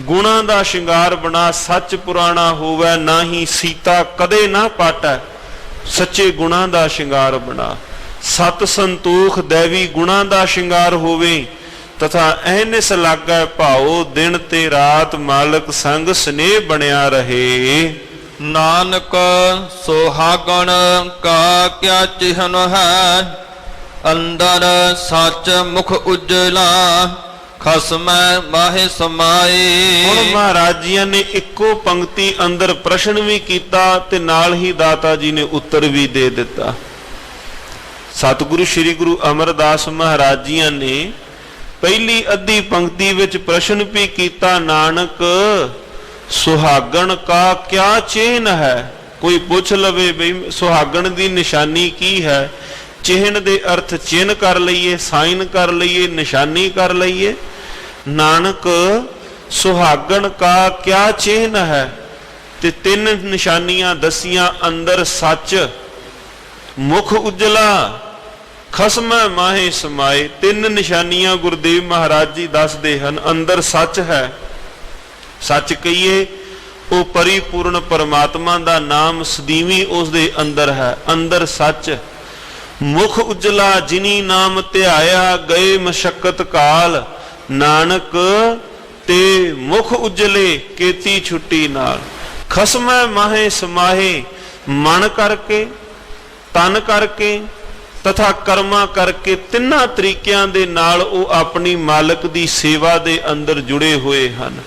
ਗੁਣਾਂ ਦਾ ਸ਼ਿੰਗਾਰ ਬਣਾ, ਸੱਚ ਪੁਰਾਣਾ ਹੋਵੇ, ਨਾ ਹੀ ਸੀਤਾ ਕਦੇ ਨਾ ਪਾਟੈ। ਸੱਚੇ ਗੁਣਾਂ ਦਾ ਸ਼ਿੰਗਾਰ ਬਣਾ, ਸਤ ਸੰਤੋਖ ਦੇਵੀ ਗੁਣਾਂ ਦਾ ਸ਼ਿੰਗਾਰ ਹੋਵੇ। ਤਥਾ ਅਹਨਿਸ ਲਾਗੈ ਭਾਉ, ਦਿਨ ਤੇ ਰਾਤ ਮਾਲਕ ਸੰਗ ਸਨੇਹ ਬਣਿਆ ਰਹੇ। ਨਾਨਕ ਸੁਹਾਗਣ ਕਾ ਕਿਆ ਚਿਹਨ ਹੈ, ਅੰਦਰ ਸੱਚ ਮੁਖ ਉਜਲਾ, ਖਸਮੈ ਮਾਹੇ ਸਮਾਏ। ਹੁਣ ਮਹਾਰਾਜ ਜੀਆਂ ਨੇ ਇੱਕੋ ਪੰਕਤੀ ਅੰਦਰ ਪ੍ਰਸ਼ਨ ਵੀ ਕੀਤਾ ਤੇ ਨਾਲ ਹੀ ਦਾਤਾ ਜੀ ਨੇ ਉੱਤਰ ਵੀ ਦੇ ਦਿੱਤਾ। ਸਤਿਗੁਰੂ ਸ੍ਰੀ ਗੁਰੂ ਅਮਰਦਾਸ ਮਹਾਰਾਜ ਜੀਆਂ ਨੇ ਪਹਿਲੀ ਅੱਧੀ ਪੰਕਤੀ ਵਿੱਚ ਪ੍ਰਸ਼ਨ ਵੀ ਕੀਤਾ, ਨਾਨਕ ਸੁਹਾਗਣ ਕਾ ਕਿਆ ਚਿਹਨ ਹੈ। ਕੋਈ ਪੁੱਛ ਲਵੇ ਬਈ ਸੁਹਾਗਣ ਦੀ ਨਿਸ਼ਾਨੀ ਕੀ ਹੈ? ਚਿਹਨ ਦੇ ਅਰਥ ਚਿੰਨ ਕਰ ਲਈਏ, ਸਾਈਨ ਕਰ ਲਈਏ, ਨਿਸ਼ਾਨੀ ਕਰ ਲਈਏ। ਨਾਨਕ ਸੁਹਾਗਣ ਕਾ ਕਿਆ ਚਿਹਨ ਹੈ, ਤੇ ਤਿੰਨ ਨਿਸ਼ਾਨੀਆਂ ਦਸੀਆਂ, ਅੰਦਰ ਸੱਚ, ਮੁਖ ਉਜਲਾ, ਖਸਮੈ ਮਾਹੇ ਸਮਾਏ। ਤਿੰਨ ਨਿਸ਼ਾਨੀਆਂ ਗੁਰਦੇਵ ਮਹਾਰਾਜ ਜੀ ਦੱਸਦੇ ਹਨ। ਅੰਦਰ ਸੱਚ ਹੈ, ਸੱਚ ਕਹੀਏ ਉਹ ਪਰਿਪੂਰਨ ਪਰਮਾਤਮਾ ਦਾ ਨਾਮ ਸਦੀਵੀ ਉਸ ਦੇ ਅੰਦਰ ਹੈ, ਅੰਦਰ ਸੱਚ। ਮੁਖ ਉਜਲਾ, ਜਿਨੀ ਨਾਮ ਧਿਆਇਆ ਗਏ ਮਸ਼ਕਤ ਕਾਲ, ਨਾਨਕ ਤੇ ਮੁਖ ਉਜਲੇ ਕੀਤੀ ਛੁੱਟੀ ਨਾਲ। ਖਸਮੈ ਮਾਹੇ ਸਮਾਹੇ, ਮਨ ਕਰਕੇ, ਤਨ ਕਰਕੇ ਤਥਾ ਕਰਮਾਂ ਕਰਕੇ, ਤਿੰਨਾਂ ਤਰੀਕਿਆਂ ਦੇ ਨਾਲ ਉਹ ਆਪਣੀ ਮਾਲਕ ਦੀ ਸੇਵਾ ਦੇ ਅੰਦਰ ਜੁੜੇ ਹੋਏ ਹਨ।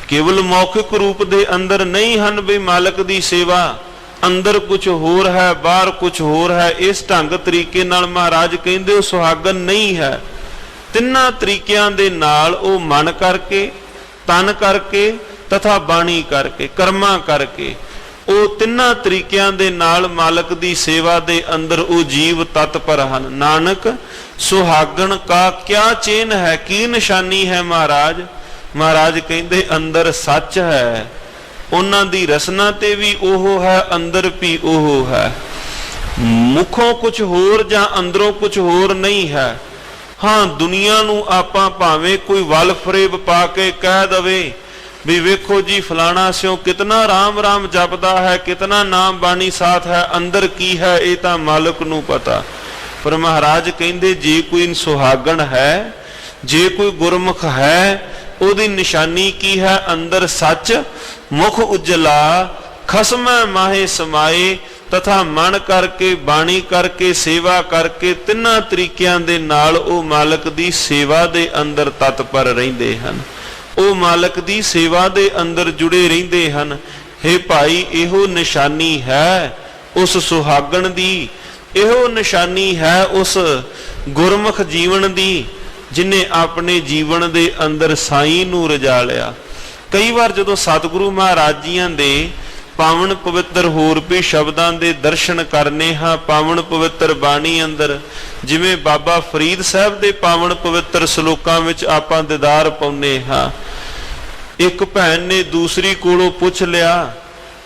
ਕੇਵਲ ਮੌਖਿਕ ਰੂਪ ਦੇ ਅੰਦਰ ਨਹੀਂ ਹਨ ਵੀ ਮਾਲਕ ਦੀ ਸੇਵਾ, ਅੰਦਰ ਕੁਝ ਹੋਰ ਹੈ, ਬਾਹਰ ਕੁਝ ਹੋਰ ਹੈ। ਇਸ ਢੰਗ ਤਰੀਕੇ ਨਾਲ ਮਹਾਰਾਜ ਕਹਿੰਦੇ ਉਹ ਸੁਹਾਗਨ ਨਹੀਂ ਹੈ। ਤਿੰਨਾਂ ਤਰੀਕਿਆਂ ਦੇ ਨਾਲ ਉਹ ਮਨ ਕਰਕੇ, ਤਨ ਕਰਕੇ ਤਥਾ ਬਾਣੀ ਕਰਕੇ, ਕਰਮਾਂ ਕਰਕੇ, ਉਹ ਤਿੰਨਾਂ ਤਰੀਕਿਆਂ ਦੇ ਨਾਲ ਮਾਲਕ ਦੀ ਸੇਵਾ ਦੇ ਅੰਦਰ ਉਹ ਜੀਵ ਤਤਪਰ ਹਨ। ਨਾਨਕ ਸੁਹਾਗਣ ਕਾ ਕਿਆ ਚੇਨ ਹੈ, ਕੀ ਨਿਸ਼ਾਨੀ ਹੈ ਮਹਾਰਾਜ? ਮਹਾਰਾਜ ਕਹਿੰਦੇ ਅੰਦਰ ਸੱਚ ਹੈ, ਉਹਨਾਂ ਦੀ ਰਸਨਾ ਤੇ ਵੀ ਉਹ ਹੈ, ਅੰਦਰ ਵੀ ਉਹ ਹੈ। ਮੁਖੋਂ ਕੁਝ ਹੋਰ ਜਾਂ ਅੰਦਰੋਂ ਕੁਝ ਹੋਰ ਨਹੀਂ ਹੈ। ਹਾਂ, ਦੁਨੀਆ ਨੂੰ ਆਪਾਂ ਭਾਵੇਂ ਕੋਈ ਵਲ ਫਰੇਬ ਪਾ ਕੇ ਕਹਿ ਦਵੇ ਵੀ ਵੇਖੋ ਜੀ ਫਲਾਣਾ ਸਿਓ ਕਿਤਨਾ ਰਾਮ ਰਾਮ ਜਪਦਾ ਹੈ, ਕਿਤਨਾ ਨਾਮ ਬਾਣੀ ਸਾਥ ਹੈ, ਅੰਦਰ ਕੀ ਹੈ ਇਹ ਤਾਂ ਮਾਲਕ ਨੂੰ ਪਤਾ। ਪਰ ਮਹਾਰਾਜ ਕਹਿੰਦੇ ਜੇ ਕੋਈ ਸੁਹਾਗਣ ਹੈ, ਜੇ ਕੋਈ ਗੁਰਮੁਖ ਹੈ, ਉਹਦੀ ਨਿਸ਼ਾਨੀ ਕੀ ਹੈ? ਅੰਦਰ ਸੱਚ, ਮੁਖ ਉਜਲਾ, ਖਸਮੈ ਮਾਹੇ ਸਮਾਏ ਤਥਾ ਮਨ ਕਰਕੇ, ਬਾਣੀ ਕਰਕੇ, ਸੇਵਾ ਕਰਕੇ, ਤਿੰਨਾਂ ਤਰੀਕਿਆਂ ਦੇ ਨਾਲ ਉਹ ਮਾਲਕ ਦੀ ਸੇਵਾ ਦੇ ਅੰਦਰ ਤਤਪਰ ਰਹਿੰਦੇ ਹਨ। ਉਹ ਮਾਲਕ ਦੀ ਸੇਵਾ ਦੇ ਅੰਦਰ ਜੁੜੇ ਰਹਿੰਦੇ ਹਨ। ਹੇ ਭਾਈ, ਇਹੋ ਨਿਸ਼ਾਨੀ ਹੈ ਉਸ ਸੁਹਾਗਣ ਦੀ, ਇਹੋ ਨਿਸ਼ਾਨੀ ਹੈ ਉਸ ਗੁਰਮੁਖ ਜੀਵਨ ਦੀ ਜਿਨੇ ਆਪਣੇ ਜੀਵਨ ਦੇ ਅੰਦਰ ਸਾਈਂ ਨੂੰ ਰਜਾ ਲਿਆ। ਕਈ ਵਾਰ ਜਦੋਂ ਸਤਿਗੁਰੂ ਮਹਾਰਾਜ ਜੀਆਂ ਦੇ ਪਾਵਨ ਪਵਿੱਤਰ ਹੋਰ ਵੀ ਸ਼ਬਦਾਂ ਦੇ ਦਰਸ਼ਨ ਕਰਨੇ ਹਾਂ, ਪਾਵਨ ਪਵਿੱਤਰ ਬਾਣੀ ਅੰਦਰ, ਜਿਵੇਂ ਬਾਬਾ ਫਰੀਦ ਸਾਹਿਬ ਦੇ ਪਾਵਨ ਪਵਿੱਤਰ ਸ਼ਲੋਕਾਂ ਵਿੱਚ ਆਪਾਂ ਦੀਦਾਰ ਪਾਉਂਦੇ ਹਾਂ। ਇੱਕ ਭੈਣ ਨੇ ਦੂਸਰੀ ਕੋਲੋਂ ਪੁੱਛ ਲਿਆ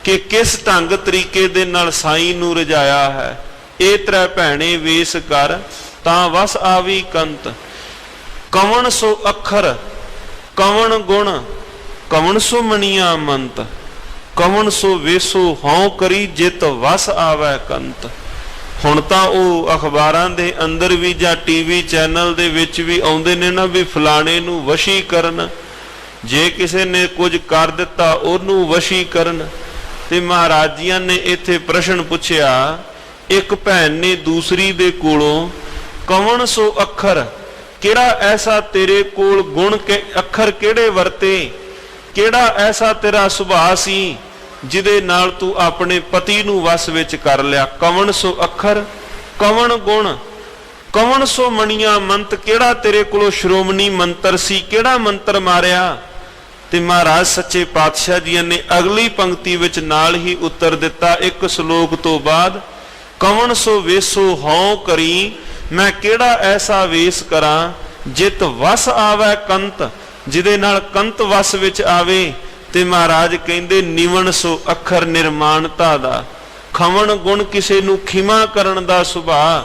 ਕਿ ਕਿਸ ਢੰਗ ਤਰੀਕੇ ਦੇ ਨਾਲ ਸਾਈਂ ਨੂੰ ਰਜਾਇਆ ਹੈ। ਇਹ ਤ੍ਰੈ ਭੈਣੇ ਵੇਸ ਕਰ ਤਾਂ ਵਸ ਆਵੀ ਕੰਤ, ਕਵਣ ਸੋ ਅੱਖਰ, ਕਵਣ ਗੁਣ, ਕਵਣ ਸੋ ਮਣੀਆਂ ਮੰਤ, ਕਵਣ ਸੋ ਵੇਸੋ ਹਉ ਕਰੀ ਜਿਤ ਵਸ ਆਵੈ ਕੰਤ। ਹੁਣ ਤਾਂ ਉਹ ਅਖਬਾਰਾਂ ਦੇ ਅੰਦਰ ਵੀ ਜਾਂ ਟੀਵੀ ਚੈਨਲ ਦੇ ਵਿੱਚ ਵੀ ਆਉਂਦੇ ਨੇ ਨਾ ਵੀ ਫਲਾਣੇ ਨੂੰ ਵਸ਼ੀ ਕਰਨ, ਜੇ ਕਿਸੇ ਨੇ ਕੁਝ ਕਰ ਦਿੱਤਾ ਉਹਨੂੰ ਵਸ਼ੀ ਕਰਨ। ਤੇ ਮਹਾਰਾਜ ਜੀਆਂ ਨੇ ਇੱਥੇ ਪ੍ਰਸ਼ਨ ਪੁੱਛਿਆ, ਇੱਕ ਭੈਣ ਨੇ ਦੂਸਰੀ ਦੇ ਕੋਲੋਂ ਕਵਣ ਸੋ ਅੱਖਰ, ਕਿਹੜਾ ਐਸਾ ਤੇਰੇ ਕੋਲ ਗੁਣ ਕੇ ਅੱਖਰ ਕਿਹੜੇ ਵਰਤੇ, ਕਿਹੜਾ ਐਸਾ ਤੇਰਾ ਸੁਭਾਅ ਸੀ ਜਿਹਦੇ ਨਾਲ ਤੂੰ ਆਪਣੇ ਪਤੀ ਨੂੰ ਵਸ ਵਿੱਚ ਕਰ ਲਿਆ। ਕਵਣ ਸੋ ਅੱਖਰ, ਕਵਣ ਗੁਣ, ਕਵਣ ਸੋ ਮਣੀਆਂ ਮੰਤ, ਕਿਹੜਾ ਤੇਰੇ ਕੋਲੋਂ ਸ਼੍ਰੋਮਣੀ ਮੰਤਰ ਸੀ, ਕਿਹੜਾ ਮੰਤਰ ਮਾਰਿਆ। ਤੇ ਮਹਾਰਾਜ ਸੱਚੇ ਪਾਤਸ਼ਾਹ ਜੀ ਨੇ ਅਗਲੀ ਪੰਕਤੀ ਵਿੱਚ ਨਾਲ ਹੀ ਉੱਤਰ ਦਿੱਤਾ ਇੱਕ ਸ਼ਲੋਕ ਤੋਂ ਬਾਅਦ, ਕਵਣ ਸੋ ਵੇਸੋ ਹਉ ਕਰੀ, ਮੈਂ ਕਿਹੜਾ ਐਸਾ ਵੇਸ ਕਰਾਂ ਜਿਤ ਵਸ ਆਵੈ ਕੰਤ, ਜਿਹਦੇ ਨਾਲ ਕੰਤ ਵਸ ਵਿੱਚ ਆਵੇ। ਤੇ ਮਹਾਰਾਜ ਕਹਿੰਦੇ ਨਿਵਣ ਸੋ ਅੱਖਰ ਨਿਰਮਾਣਤਾ ਦਾ, ਖਵਣ ਗੁਣ ਕਿਸੇ ਨੂੰ ਖਿਮਾ ਕਰਨ ਦਾ ਸੁਭਾਅ,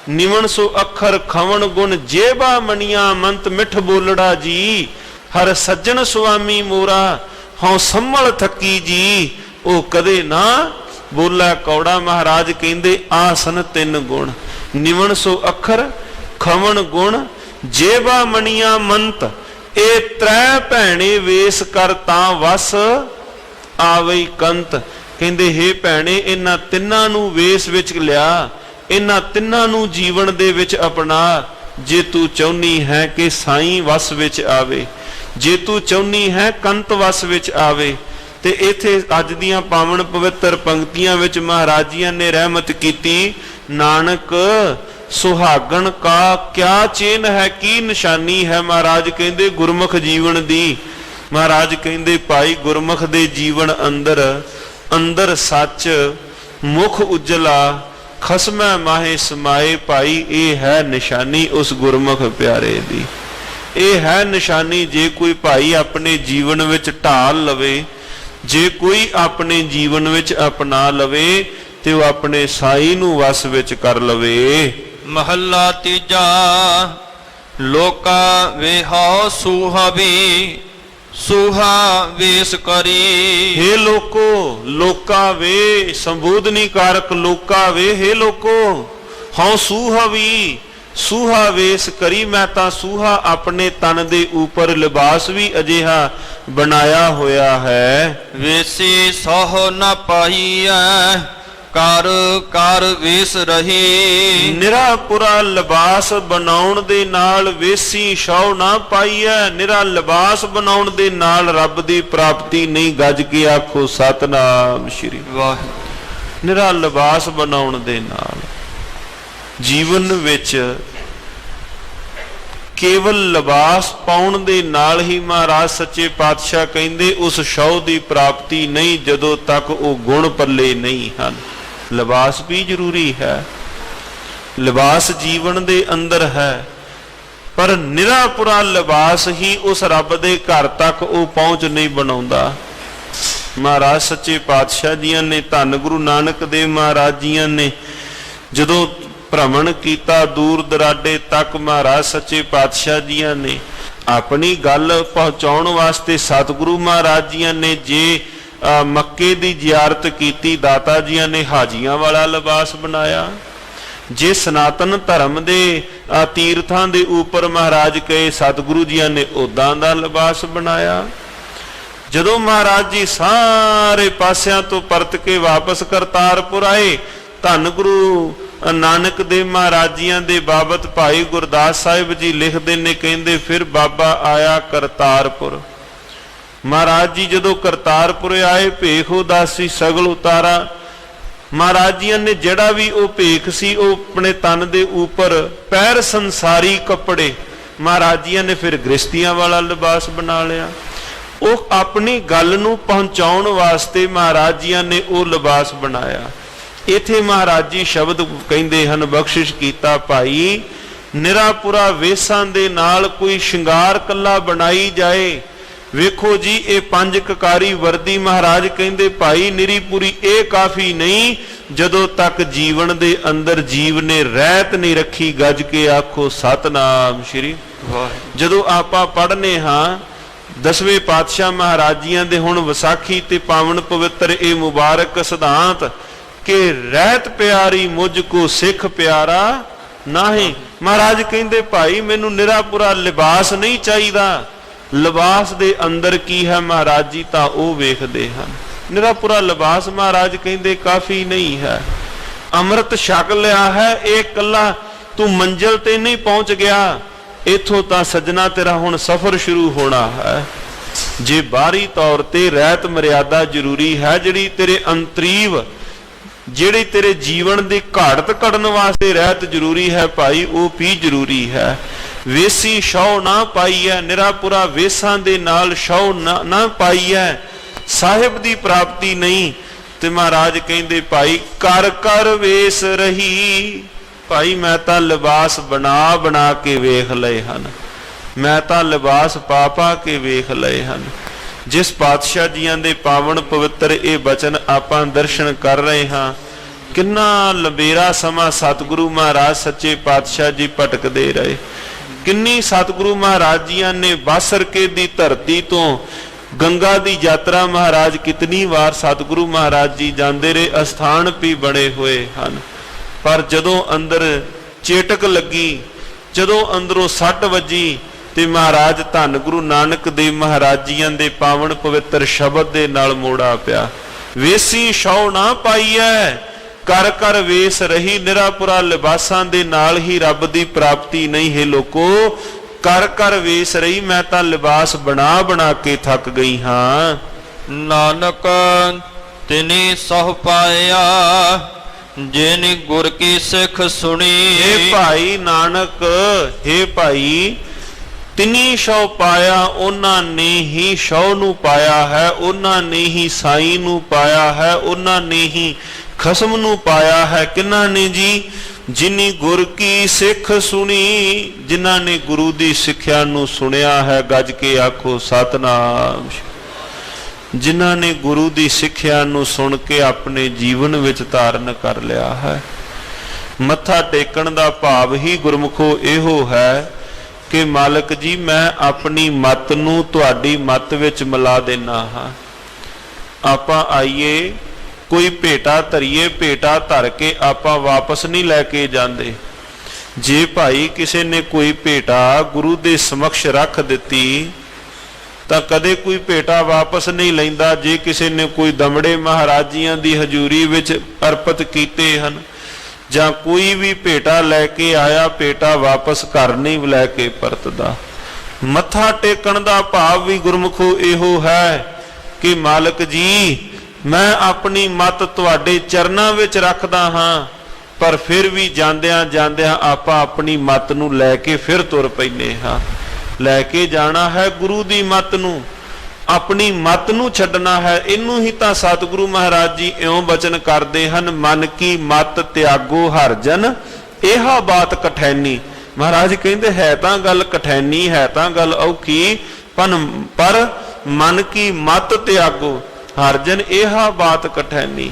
ਨਿਵਣ ਸੋ ਅੱਖਰ ਖਵਣ ਗੁਣ, ਜੇਬਾ ਮਣੀਆਂ ਮੰਤ ਮਿੱਠ ਬੋਲੜਾ ਜੀ, ਹਰ ਸੱਜਣ ਸੁਆਮੀ ਮੋਰਾ ਹਉ ਸੰਭਲ ਥੱਕੀ ਜੀ, ਉਹ ਕਦੇ ਨਾ ਬੋਲਾ ਕੌੜਾ। ਮਹਾਰਾਜ ਕਹਿੰਦੇ ਆਸਨ ਤਿੰਨ ਗੁਣ, ਨਿਵਣ ਸੋ ਅੱਖਰ, ਖਵਣ ਗੁਣ, ਜੇਬਾ ਮਣੀਆਂ ਮੰਤ, ਇਹ ਤ੍ਰੈ ਭੈਣੇ ਵੇਸ ਕਰ ਤਾਂ ਵਸ ਆਵਈ ਕੰਤ। ਕਹਿੰਦੇ ਹੇ ਭੈਣੇ, ਇਹਨਾਂ ਤਿੰਨਾਂ ਨੂੰ ਵੇਸ ਵਿੱਚ ਲਿਆ, ਇਹਨਾਂ ਤਿੰਨਾਂ ਨੂੰ ਜੀਵਨ ਦੇ ਵਿੱਚ ਅਪਣਾ, ਜੇ ਤੂੰ ਚਾਹੁੰਦੀ ਹੈ ਕਿ ਸਾਈਂ ਵਸ ਵਿੱਚ ਆਵੇ, ਜੇ ਤੂੰ ਚਾਹੁੰਦੀ ਹੈ ਕੰਤ ਵਸ ਵਿੱਚ ਆਵੇ। ਤੇ ਇੱਥੇ ਅੱਜ ਦੀਆਂ ਪਾਵਨ ਪਵਿੱਤਰ ਪੰਕਤੀਆਂ ਵਿੱਚ ਮਹਾਰਾਜ ਜੀਆਂ ਨੇ ਰਹਿਮਤ ਕੀਤੀ, ਨਾਨਕ ਸੁਹਾਗਣ ਕਾ ਕਿਆ ਚੇਨ ਹੈ, ਕੀ ਨਿਸ਼ਾਨੀ ਹੈ। ਮਹਾਰਾਜ ਕਹਿੰਦੇ ਗੁਰਮੁਖ ਜੀਵਨ ਦੀ। ਮਹਾਰਾਜ ਕਹਿੰਦੇ ਭਾਈ ਗੁਰਮੁਖ ਦੇ ਜੀਵਨ ਅੰਦਰ, ਅੰਦਰ ਸੱਚ, ਮੁਖ ਉਜਲਾ, ਖਸਮੈ ਮਾਹੇ ਸਮਾਏ। ਭਾਈ ਇਹ ਹੈ ਨਿਸ਼ਾਨੀ ਉਸ ਗੁਰਮੁਖ ਪਿਆਰੇ ਦੀ, ਇਹ ਹੈ ਨਿਸ਼ਾਨੀ। ਜੇ ਕੋਈ ਭਾਈ ਆਪਣੇ ਜੀਵਨ ਵਿੱਚ ਢਾਲ ਲਵੇ, ਜੇ ਕੋਈ ਆਪਣੇ ਜੀਵਨ ਵਿੱਚ ਅਪਣਾ ਲਵੇ ਤੇ ਉਹ ਆਪਣੇ ਸਾਈਂ ਨੂੰ ਵਸ ਵਿੱਚ ਕਰ ਲਵੇ। ਮਹੱਲਾ ਤੀਜਾ। ਲੋਕਾ ਵੇਹਾਉ ਸੁਹਾਵੀ, ਸੁਹਾ ਵੇਸ ਕਰੀ। ਹੇ ਲੋਕੋ, ਲੋਕਾ ਵੇ ਸੰਬੋਧਨੀ ਕਾਰਕ ਲੋਕਾ ਵੇ, ਹੇ ਲੋਕੋ ਹਉ ਸੁਹਾਵੀ, ਸੂਹਾ ਵੇਸ ਕਰੀ, ਮੈਂ ਤਾਂ ਸੂਹਾ ਆਪਣੇ ਤਨ ਦੇ ਉੱਪਰ ਲਿਬਾਸ ਵੀ ਅਜਿਹਾ ਬਣਾਇਆ ਹੋਇਆ ਹੈ। ਵੇਸੀ ਸਹੁ ਨ ਪਾਈਐ, ਕਰ ਕਰ ਵੇਸ ਰਹੀ। ਨਿਰਾਪੁਰਾ ਲਿਬਾਸ ਬਣਾਉਣ ਦੇ ਨਾਲ ਵੇਸੀ ਸ਼ੌ ਨਾ ਪਾਈਐ, ਨਿਰਾ ਲਿਬਾਸ ਬਣਾਉਣ ਦੇ ਨਾਲ ਰੱਬ ਦੀ ਪ੍ਰਾਪਤੀ ਨਹੀਂ। ਗੱਜ ਕੇ ਆਖੋ ਸਤਨਾਮ ਸ਼੍ਰੀ ਵਾਹਿਗੁਰੂ। ਨਿਰਾ ਲਿਬਾਸ ਬਣਾਉਣ ਦੇ ਨਾਲ ਜੀਵਨ ਵਿੱਚ ਕੇਵਲ ਲਿਬਾਸ ਪਾਉਣ ਦੇ ਨਾਲ ਹੀ ਮਹਾਰਾਜ ਸੱਚੇ ਪਾਤਸ਼ਾਹ ਕਹਿੰਦੇ ਉਸ ਸ਼ੌ ਦੀ ਪ੍ਰਾਪਤੀ ਨਹੀਂ ਜਦੋਂ ਤੱਕ ਉਹ ਗੁਣ ਪੱਲੇ ਨਹੀਂ ਹਨ। ਲਿਬਾਸ ਵੀ ਜ਼ਰੂਰੀ ਹੈ, ਲਿਬਾਸ ਜੀਵਨ ਦੇ ਅੰਦਰ ਹੈ, ਪਰ ਨਿਰਾਪੁਰਾ ਲਿਬਾਸ ਹੀ ਉਸ ਰੱਬ ਦੇ ਘਰ ਤੱਕ ਉਹ ਪਹੁੰਚ ਨਹੀਂ ਬਣਾਉਂਦਾ। ਮਹਾਰਾਜ ਸੱਚੇ ਪਾਤਸ਼ਾਹ ਜੀਆਂ ਨੇ, ਧੰਨ ਗੁਰੂ ਨਾਨਕ ਦੇਵ ਮਹਾਰਾਜ ਜੀਆਂ ਨੇ ਜਦੋਂ ਭ੍ਰਮਣ ਕੀਤਾ ਦੂਰ ਦਰਾਡੇ ਤੱਕ, ਮਹਾਰਾਜ ਸੱਚੇ ਪਾਤਸ਼ਾਹ ਜੀਆਂ ਨੇ ਆਪਣੀ ਗੱਲ ਪਹੁੰਚਾਉਣ ਵਾਸਤੇ ਸਤਿਗੁਰੂ ਮਹਾਰਾਜ ਜੀਆਂ ਨੇ ਜੇ ਮੱਕੇ ਦੀ ਜ਼ਿਆਰਤ ਕੀਤੀ, ਦਾਤਾ ਜੀਆਂ ਨੇ ਹਾਜੀਆਂ ਵਾਲਾ ਲਿਬਾਸ ਬਣਾਇਆ। ਜੇ ਸਨਾਤਨ ਧਰਮ ਦੇ ਤੀਰਥਾਂ ਦੇ ਉੱਪਰ ਮਹਾਰਾਜ ਕਹੇ, ਸਤਿਗੁਰੂ ਜੀਆਂ ਨੇ ਉਦਾਂ ਦਾ ਲਿਬਾਸ ਬਣਾਇਆ। ਜਦੋਂ ਮਹਾਰਾਜ ਜੀ ਸਾਰੇ ਪਾਸਿਆਂ ਤੋਂ ਪਰਤ ਕੇ ਵਾਪਸ ਕਰਤਾਰਪੁਰ ਆਏ, ਧੰਨ ਗੁਰੂ ਨਾਨਕ ਦੇਵ ਮਹਾਰਾਜ ਜੀਆਂ ਦੇ ਬਾਬਤ ਭਾਈ ਗੁਰਦਾਸ ਸਾਹਿਬ ਜੀ ਲਿਖਦੇ ਨੇ, ਕਹਿੰਦੇ ਫਿਰ ਬਾਬਾ ਆਇਆ ਕਰਤਾਰਪੁਰ। ਮਹਾਰਾਜ ਜੀ ਜਦੋਂ ਕਰਤਾਰਪੁਰ ਆਏ, ਭੇਖ ਉਦਾਸੀ ਸਗਲ ਉਤਾਰਾ। ਮਹਾਰਾਜ ਜੀ ਨੇ ਜਿਹੜਾ ਵੀ ਉਹ ਭੇਖ ਸੀ ਉਹ ਆਪਣੇ ਤਨ ਦੇ ਉੱਪਰ ਪੈਰ ਸੰਸਾਰੀ ਕੱਪੜੇ, ਮਹਾਰਾਜ ਜੀ ਨੇ ਫਿਰ ਗ੍ਰਸਤੀਆਂ ਵਾਲਾ ਲਿਬਾਸ ਬਣਾ ਲਿਆ। ਉਹ ਆਪਣੀ ਗੱਲ ਨੂੰ ਪਹੁੰਚਾਉਣ ਵਾਸਤੇ ਮਹਾਰਾਜ ਜੀ ਨੇ ਉਹ ਲਿਬਾਸ ਬਣਾਇਆ। ਇਥੇ ਮਹਾਰਾਜ ਜੀ ਸ਼ਬਦ ਕਹਿੰਦੇ ਹਨ, ਬਖਸ਼ਿਸ਼ ਕੀਤਾ ਭਾਈ ਨਿਰਾਪੁਰਾ ਵੇਸਾਂ ਦੇ ਨਾਲ ਕੋਈ ਸ਼ਿੰਗਾਰ ਕੱਲਾ ਬਣਾਈ ਜਾਏ। ਵੇਖੋ ਜੀ ਇਹ ਪੰਜ ਕਕਾਰੀ ਵਰਦੀ ਮਹਾਰਾਜ ਕਹਿੰਦੇ ਭਾਈ ਨਿਰੀ ਪੂਰੀ ਇਹ ਕਾਫੀ ਨਹੀਂ ਜਦੋਂ ਤੱਕ ਜੀਵਨ ਦੇ ਅੰਦਰ ਜੀਵ ਨੇ ਰਹਿਤ ਨਹੀਂ ਰੱਖੀ। ਗੱਜ ਕੇ ਆਖੋ ਸਤਨਾਮ ਸ਼੍ਰੀ ਵਾਹਿਗੁਰੂ। ਜਦੋਂ ਆਪਾਂ ਪੜ੍ਹਨੇ ਹਾਂ ਦਸਵੇਂ ਪਾਤਸ਼ਾਹ ਮਹਾਰਾਜ ਜੀਆਂ ਦੇ ਹੁਣ ਵਿਸਾਖੀ ਤੇ ਪਾਵਨ ਪਵਿੱਤਰ ਇਹ ਮੁਬਾਰਕ ਸਿਧਾਂਤ ਕਿ ਰਹਿਤ ਪਿਆਰੀ ਮੁਝ ਕੋ ਸਿੱਖ ਪਿਆਰਾ ਨਾਹੀਂ। ਮਹਾਰਾਜ ਕਹਿੰਦੇ ਭਾਈ ਮੈਨੂੰ ਨਿਰਾਪੁਰਾ ਲਿਬਾਸ ਨਹੀਂ ਚਾਹੀਦਾ। ਲਿਬਾਸ ਦੇ ਅੰਦਰ ਕੀ ਹੈ ਮਹਾਰਾਜ ਜੀ ਤਾਂ ਉਹ ਵੇਖਦੇ ਹਨ। ਨਿਰਾਪੁਰਾ ਲਿਬਾਸ ਮਹਾਰਾਜ ਕਹਿੰਦੇ ਕਾਫੀ ਨਹੀਂ ਹੈ। ਅੰਮ੍ਰਿਤ ਛਕ ਲਿਆ ਹੈ ਇਹ ਕੱਲਾ ਤੂੰ ਮੰਜ਼ਿਲ ਤੇ ਨਹੀਂ ਪਹੁੰਚ ਗਿਆ, ਇਥੋਂ ਤਾਂ ਸੱਜਣਾ ਤੇਰਾ ਹੁਣ ਸਫ਼ਰ ਸ਼ੁਰੂ ਹੋਣਾ ਹੈ। ਜੇ ਬਾਹਰੀ ਤੌਰ ਤੇ ਰਹਿਤ ਮਰਿਆਦਾ ਜ਼ਰੂਰੀ ਹੈ, ਜਿਹੜੀ ਤੇਰੇ ਅੰਤਰੀਵ ਜਿਹੜੀ ਤੇਰੇ ਜੀਵਨ ਦੀ ਘਾੜਤ ਕੱਢਣ ਵਾਸਤੇ ਰਹਿਤ ਜ਼ਰੂਰੀ ਹੈ ਭਾਈ, ਉਹ ਵੀ ਜ਼ਰੂਰੀ ਹੈ। ਵੇਸੀ ਸ਼ੌ ਨਾ ਪਾਈਐ, ਨਿਰਾਪੁਰਾ ਵੇਸਾਂ ਦੇ ਨਾਲ ਸ਼ੌ ਨਾ ਪਾਈਐ, ਸਾਹਿਬ ਦੀ ਪ੍ਰਾਪਤੀ ਨਹੀਂ। ਤੇ ਮਹਾਰਾਜ ਕਹਿੰਦੇ ਭਾਈ ਕਰ ਕਰ ਵੇਸ ਰਹੀ। ਭਾਈ ਮੈਂ ਤਾਂ ਲਿਬਾਸ ਬਣਾ ਬਣਾ ਕੇ ਵੇਖ ਲਏ ਹਨ, ਮੈਂ ਤਾਂ ਲਿਬਾਸ ਪਾ ਪਾ ਕੇ ਵੇਖ ਲਏ ਹਨ। ਜਿਸ ਪਾਤਸ਼ਾਹ ਜੀਆਂ ਦੇ ਪਾਵਨ ਪਵਿੱਤਰ ਇਹ ਬਚਨ ਆਪਾਂ ਦਰਸ਼ਨ ਕਰ ਰਹੇ ਹਾਂ, ਕਿੰਨਾ ਲੰਬੇਰਾ ਸਮਾਂ ਸਤਿਗੁਰੂ ਮਹਾਰਾਜ ਸੱਚੇ ਪਾਤਸ਼ਾਹ ਜੀ ਭਟਕਦੇ ਰਹੇ। ਕਿੰਨੀ ਸਤਿਗੁਰੂ ਮਹਾਰਾਜ ਜੀਆਂ ਨੇ ਬਾਸਰਕੇ ਦੀ ਧਰਤੀ ਤੋਂ ਗੰਗਾ ਦੀ ਯਾਤਰਾ ਮਹਾਰਾਜ ਕਿਤਨੀ ਵਾਰ ਸਤਿਗੁਰੂ ਮਹਾਰਾਜ ਜੀ ਜਾਂਦੇ ਰਹੇ, ਅਸਥਾਨ ਵੀ ਬਣੇ ਹੋਏ ਹਨ। ਪਰ ਜਦੋਂ ਅੰਦਰ ਚੇਟਕ ਲੱਗੀ, ਜਦੋਂ ਅੰਦਰੋਂ ਸੱਟ ਵੱਜੀ ਤੇ ਮਹਾਰਾਜ ਧੰਨ ਗੁਰੂ ਨਾਨਕ ਦੇਵ ਮਹਾਰਾਜ ਜੀਆਂ ਦੇ ਪਾਵਨ ਪਵਿੱਤਰ ਸ਼ਬਦ ਦੇ ਨਾਲ ਮੋੜਾ ਪਿਆ। ਵੇਸੀ ਸ਼ੌ ਨਾ ਪਾਈਐ, ਕਰ ਕਰ ਵੇਸ ਰਹੀ। ਨਿਰਾਪੁਰਾ ਲਿਬਾਸਾਂ ਦੇ ਨਾਲ ਹੀ ਰੱਬ ਦੀ ਪ੍ਰਾਪਤੀ ਨਹੀਂ ਹੈ ਲੋਕੋ। ਕਰ ਕਰ ਵੇਸ ਰਹੀ, ਮੈਂ ਤਾਂ ਲਿਬਾਸ ਬਣਾ ਬਣਾ ਕੇ ਥੱਕ ਗਈ ਹਾਂ। ਨਾਨਕ ਤਿਨੀ ਸਹੁ ਪਾਇਆ, ਜਿਨ ਗੁਰ ਕੀ ਸਿੱਖ ਸੁਣੀ। ਹੇ ਭਾਈ ਨਾਨਕ, ਹੇ ਭਾਈ ਤਿਨੀ ਸ਼ੌ ਪਾਇਆ, ਉਹਨਾਂ ਨੇ ਹੀ ਸ਼ੌ ਨੂੰ ਪਾਇਆ ਹੈ, ਉਹਨਾਂ ਨੇ ਹੀ ਸਾਈਂ ਨੂੰ ਪਾਇਆ ਹੈ, ਉਹਨਾਂ ਨੇ ਹੀ ਖਸਮ ਨੂੰ ਪਾਇਆ ਹੈ। ਕਿਹਨਾਂ ਨੇ ਜੀ? ਜਿਨੀ ਗੁਰ ਕੀ ਸਿੱਖ ਸੁਣੀ, ਜਿਨ੍ਹਾਂ ਨੇ ਗੁਰੂ ਦੀ ਸਿੱਖਿਆ ਨੂੰ ਸੁਣਿਆ ਹੈ। ਗੱਜ ਕੇ ਆਖੋ ਸਤਨਾਮ। ਜਿਨ੍ਹਾਂ ਨੇ ਗੁਰੂ ਦੀ ਸਿੱਖਿਆ ਨੂੰ ਸੁਣ ਕੇ ਆਪਣੇ ਜੀਵਨ ਵਿੱਚ ਧਾਰਨ ਕਰ ਲਿਆ ਹੈ। ਮੱਥਾ ਟੇਕਣ ਦਾ ਭਾਵ ਹੀ ਗੁਰਮੁਖੋ ਇਹੋ ਹੈ ਕਿ ਮਾਲਕ ਜੀ ਮੈਂ ਆਪਣੀ ਮੱਤ ਨੂੰ ਤੁਹਾਡੀ ਮੱਤ ਵਿੱਚ ਮਿਲਾ ਦੇਣਾ ਹਾਂ। ਆਪਾਂ ਆਈਏ ਕੋਈ ਭੇਟਾ ਧਰੀਏ, ਭੇਟਾ ਧਰ ਕੇ ਆਪਾਂ ਵਾਪਸ ਨਹੀਂ ਲੈ ਕੇ ਜਾਂਦੇ। ਜੇ ਭਾਈ ਕਿਸੇ ਨੇ ਕੋਈ ਭੇਟਾ ਗੁਰੂ ਦੇ ਸਮਕਸ਼ ਰੱਖ ਦਿੱਤੀ ਤਾਂ ਕਦੇ ਕੋਈ ਭੇਟਾ ਵਾਪਸ ਨਹੀਂ ਲੈਂਦਾ। ਜੇ ਕਿਸੇ ਨੇ ਕੋਈ ਦਮੜੇ ਮਹਾਰਾਜੀਆਂ ਦੀ ਹਜ਼ੂਰੀ ਵਿੱਚ ਅਰਪਿਤ ਕੀਤੇ ਹਨ ਜਾਂ ਕੋਈ ਵੀ ਭੇਟਾ ਲੈ ਕੇ ਆਇਆ, ਭੇਟਾ ਵਾਪਸ ਘਰ ਨਹੀਂ ਲੈ ਕੇ ਪਰਤਦਾ। ਮੱਥਾ ਟੇਕਣ ਦਾ ਭਾਵ ਵੀ ਗੁਰਮੁਖੋ ਇਹੋ ਹੈ ਕਿ ਮਾਲਕ ਜੀ ਮੈਂ ਆਪਣੀ ਮੱਤ ਤੁਹਾਡੇ ਚਰਨਾਂ ਵਿੱਚ ਰੱਖਦਾ ਹਾਂ, ਪਰ ਫਿਰ ਵੀ ਜਾਂਦਿਆਂ ਜਾਂਦਿਆਂ ਆਪਾਂ ਆਪਣੀ ਮੱਤ ਨੂੰ ਲੈ ਕੇ ਫਿਰ ਤੁਰ ਪੈਂਦੇ ਹਾਂ। ਲੈ ਕੇ ਜਾਣਾ ਹੈ ਗੁਰੂ ਦੀ ਮੱਤ ਨੂੰ, ਆਪਣੀ ਮੱਤ ਨੂੰ ਛੱਡਣਾ ਹੈ। ਇਹਨੂੰ ਹੀ ਤਾਂ ਸਤਿਗੁਰੂ ਮਹਾਰਾਜ ਜੀ ਇਉਂ ਬਚਨ ਕਰਦੇ ਹਨ, ਮਨ ਕੀ ਮੱਤ ਤਿਆਗੋ ਹਰ ਜਨ ਇਹਾ ਬਾਤ ਕਠੈਨੀ। ਮਹਾਰਾਜ ਕਹਿੰਦੇ ਹੈ ਤਾਂ ਗੱਲ ਕਠੈਨੀ, ਹੈ ਤਾਂ ਗੱਲ ਔਖੀ, ਪਰ ਮਨ ਕੀ ਮੱਤ ਤਿਆਗੋ ਹਰ ਜਨ ਇਹਾ ਬਾਤ ਕਠੈਨੀ।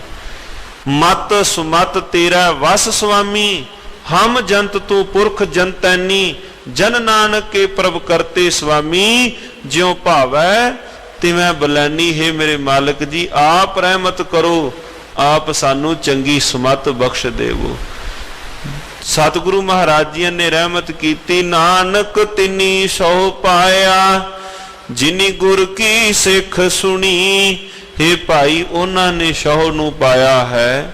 ਮਤ ਸੁਮਤ ਤੇਰਾ ਵਸ ਸੁਆਮੀ, ਹਮ ਜੰਤ ਤੂੰ ਪੁਰਖ ਜੰਤੈਨੀ। ਜਨ ਨਾਨਕ ਕੇ ਪ੍ਰਭ ਕਰਤੇ ਸੁਆਮੀ, ਜਿਉ ਭਾਵੈ ਤਿਵੇਂ ਬਲੈਨੀ। ਹੈ ਮੇਰੇ ਮਾਲਕ ਜੀ ਆਪ ਰਹਿਮਤ ਕਰੋ, ਆਪ ਸਾਨੂੰ ਚੰਗੀ ਸੁਮਤ ਬਖਸ਼ ਦੇਵੋ। ਸਤਿਗੁਰੂ ਮਹਾਰਾਜ ਜੀ ਨੇ ਰਹਿਮਤ ਕੀਤੀ, ਨਾਨਕ ਤਿਨੀ ਸੋ ਪਾਇਆ ਜਿਨੀ ਗੁਰ ਕੀ ਸਿੱਖ ਸੁਣੀ। हे ਭਾਈ ਉਹਨਾਂ ਨੇ ਸਹੁ ਨੂੰ ਪਾਇਆ ਹੈ,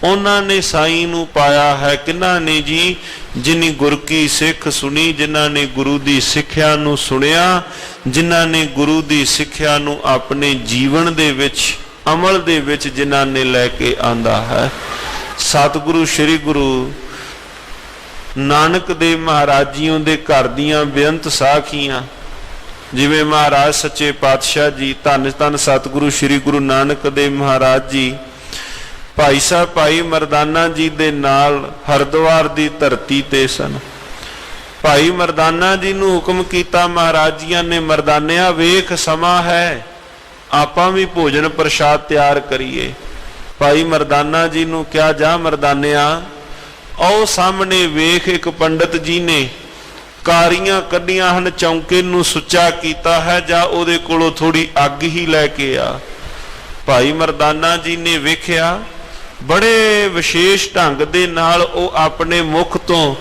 ਉਹਨਾਂ ਨੇ ਸਾਈਂ ਨੂੰ ਪਾਇਆ ਹੈ। ਕਿਹਨਾਂ ਨੇ ਜੀ? ਜਿਨੀ ਗੁਰ ਕੀ ਸਿੱਖ ਸੁਣੀ, ਜਿਨ੍ਹਾਂ ਨੇ ਗੁਰੂ ਦੀ ਸਿੱਖਿਆ ਨੂੰ ਸੁਣਿਆ, ਜਿਨ੍ਹਾਂ ਨੇ ਗੁਰੂ ਦੀ ਸਿੱਖਿਆ ਨੂੰ ਆਪਣੇ ਜੀਵਨ ਦੇ ਵਿੱਚ ਅਮਲ ਦੇ ਵਿੱਚ ਜਿਨ੍ਹਾਂ ਨੇ ਲੈ ਕੇ ਆਂਦਾ ਹੈ। ਸਤਿਗੁਰੂ ਸ੍ਰੀ ਗੁਰੂ ਨਾਨਕ ਦੇਵ ਮਹਾਰਾਜ ਜੀਓ ਦੇ ਘਰ ਦੀਆਂ ਬੇਅੰਤ ਸਾਖੀਆਂ, ਜਿਵੇਂ ਮਹਾਰਾਜ ਸੱਚੇ ਪਾਤਸ਼ਾਹ ਜੀ ਧੰਨ ਧੰਨ ਸਤਿਗੁਰੂ ਸ੍ਰੀ ਗੁਰੂ ਨਾਨਕ ਦੇਵ ਮਹਾਰਾਜ ਜੀ ਭਾਈ ਸਾਹਿਬ ਭਾਈ ਮਰਦਾਨਾ ਜੀ ਦੇ ਨਾਲ ਹਰਿਦੁਆਰ ਦੀ ਧਰਤੀ ਤੇ ਸਨ। ਭਾਈ ਮਰਦਾਨਾ ਜੀ ਨੂੰ ਹੁਕਮ ਕੀਤਾ ਮਹਾਰਾਜ ਜੀਆਂ ਨੇ, ਮਰਦਾਨਿਆ ਵੇਖ ਸਮਾਂ ਹੈ, ਆਪਾਂ ਵੀ ਭੋਜਨ ਪ੍ਰਸ਼ਾਦ ਤਿਆਰ ਕਰੀਏ। ਭਾਈ ਮਰਦਾਨਾ ਜੀ ਨੂੰ ਕਿਹਾ, ਜਾ ਮਰਦਾਨਿਆ ਆਓ ਸਾਹਮਣੇ ਵੇਖ, ਇੱਕ ਪੰਡਤ ਜੀ ਨੇ ਕਾਰੀਆਂ ਕੱਢੀਆਂ ਹਨ, ਚੌਂਕੇ ਨੂੰ ਸੁੱਚਾ ਕੀਤਾ ਹੈ, ਜਾਂ ਉਹਦੇ ਕੋਲੋਂ ਥੋੜੀ ਅੱਗ ਹੀ ਲੈ ਕੇ ਆ। ਭਾਈ ਮਰਦਾਨਾ ਜੀ ਨੇ ਵੇਖਿਆ, ਬੜੇ ਵਿਸ਼ੇਸ਼ ਢੰਗ ਦੇ ਨਾਲ ਉਹ ਆਪਣੇ ਮੁਖ ਤੋਂ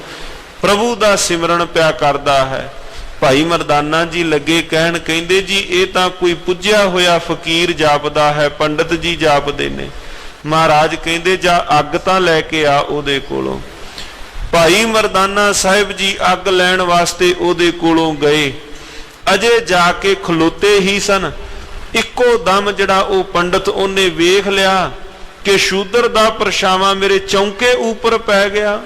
ਪ੍ਰਭੂ ਦਾ ਸਿਮਰਨ ਪਿਆ ਕਰਦਾ ਹੈ। ਭਾਈ ਮਰਦਾਨਾ ਜੀ ਲੱਗੇ ਕਹਿਣ, ਕਹਿੰਦੇ ਜੀ ਇਹ ਤਾਂ ਕੋਈ ਪੁੱਜਿਆ ਹੋਇਆ ਫਕੀਰ ਜਾਪਦਾ ਹੈ, ਪੰਡਤ ਜੀ ਜਾਪਦੇ ਨੇ। ਮਹਾਰਾਜ ਕਹਿੰਦੇ ਜਾ ਅੱਗ ਤਾਂ ਲੈ ਕੇ ਆ ਉਹਦੇ ਕੋਲੋਂ। ਭਾਈ ਮਰਦਾਨਾ ਸਾਹਿਬ ਜੀ ਅੱਗ ਲੈਣ ਵਾਸਤੇ ਉਹਦੇ ਕੋਲੋਂ ਗਏ, ਅਜੇ ਜਾ ਕੇ ਖਲੋਤੇ ਹੀ ਸਨ, ਇੱਕੋ ਦਮ ਜਿਹੜਾ ਉਹ ਪੰਡਤ ਉਹਨੇ ਵੇਖ ਲਿਆ ਕਿ ਸ਼ੂਦਰ ਦਾ ਪਰਛਾਵਾਂ ਮੇਰੇ ਚੌਂਕੇ ਉੱਪਰ ਪੈ ਗਿਆ।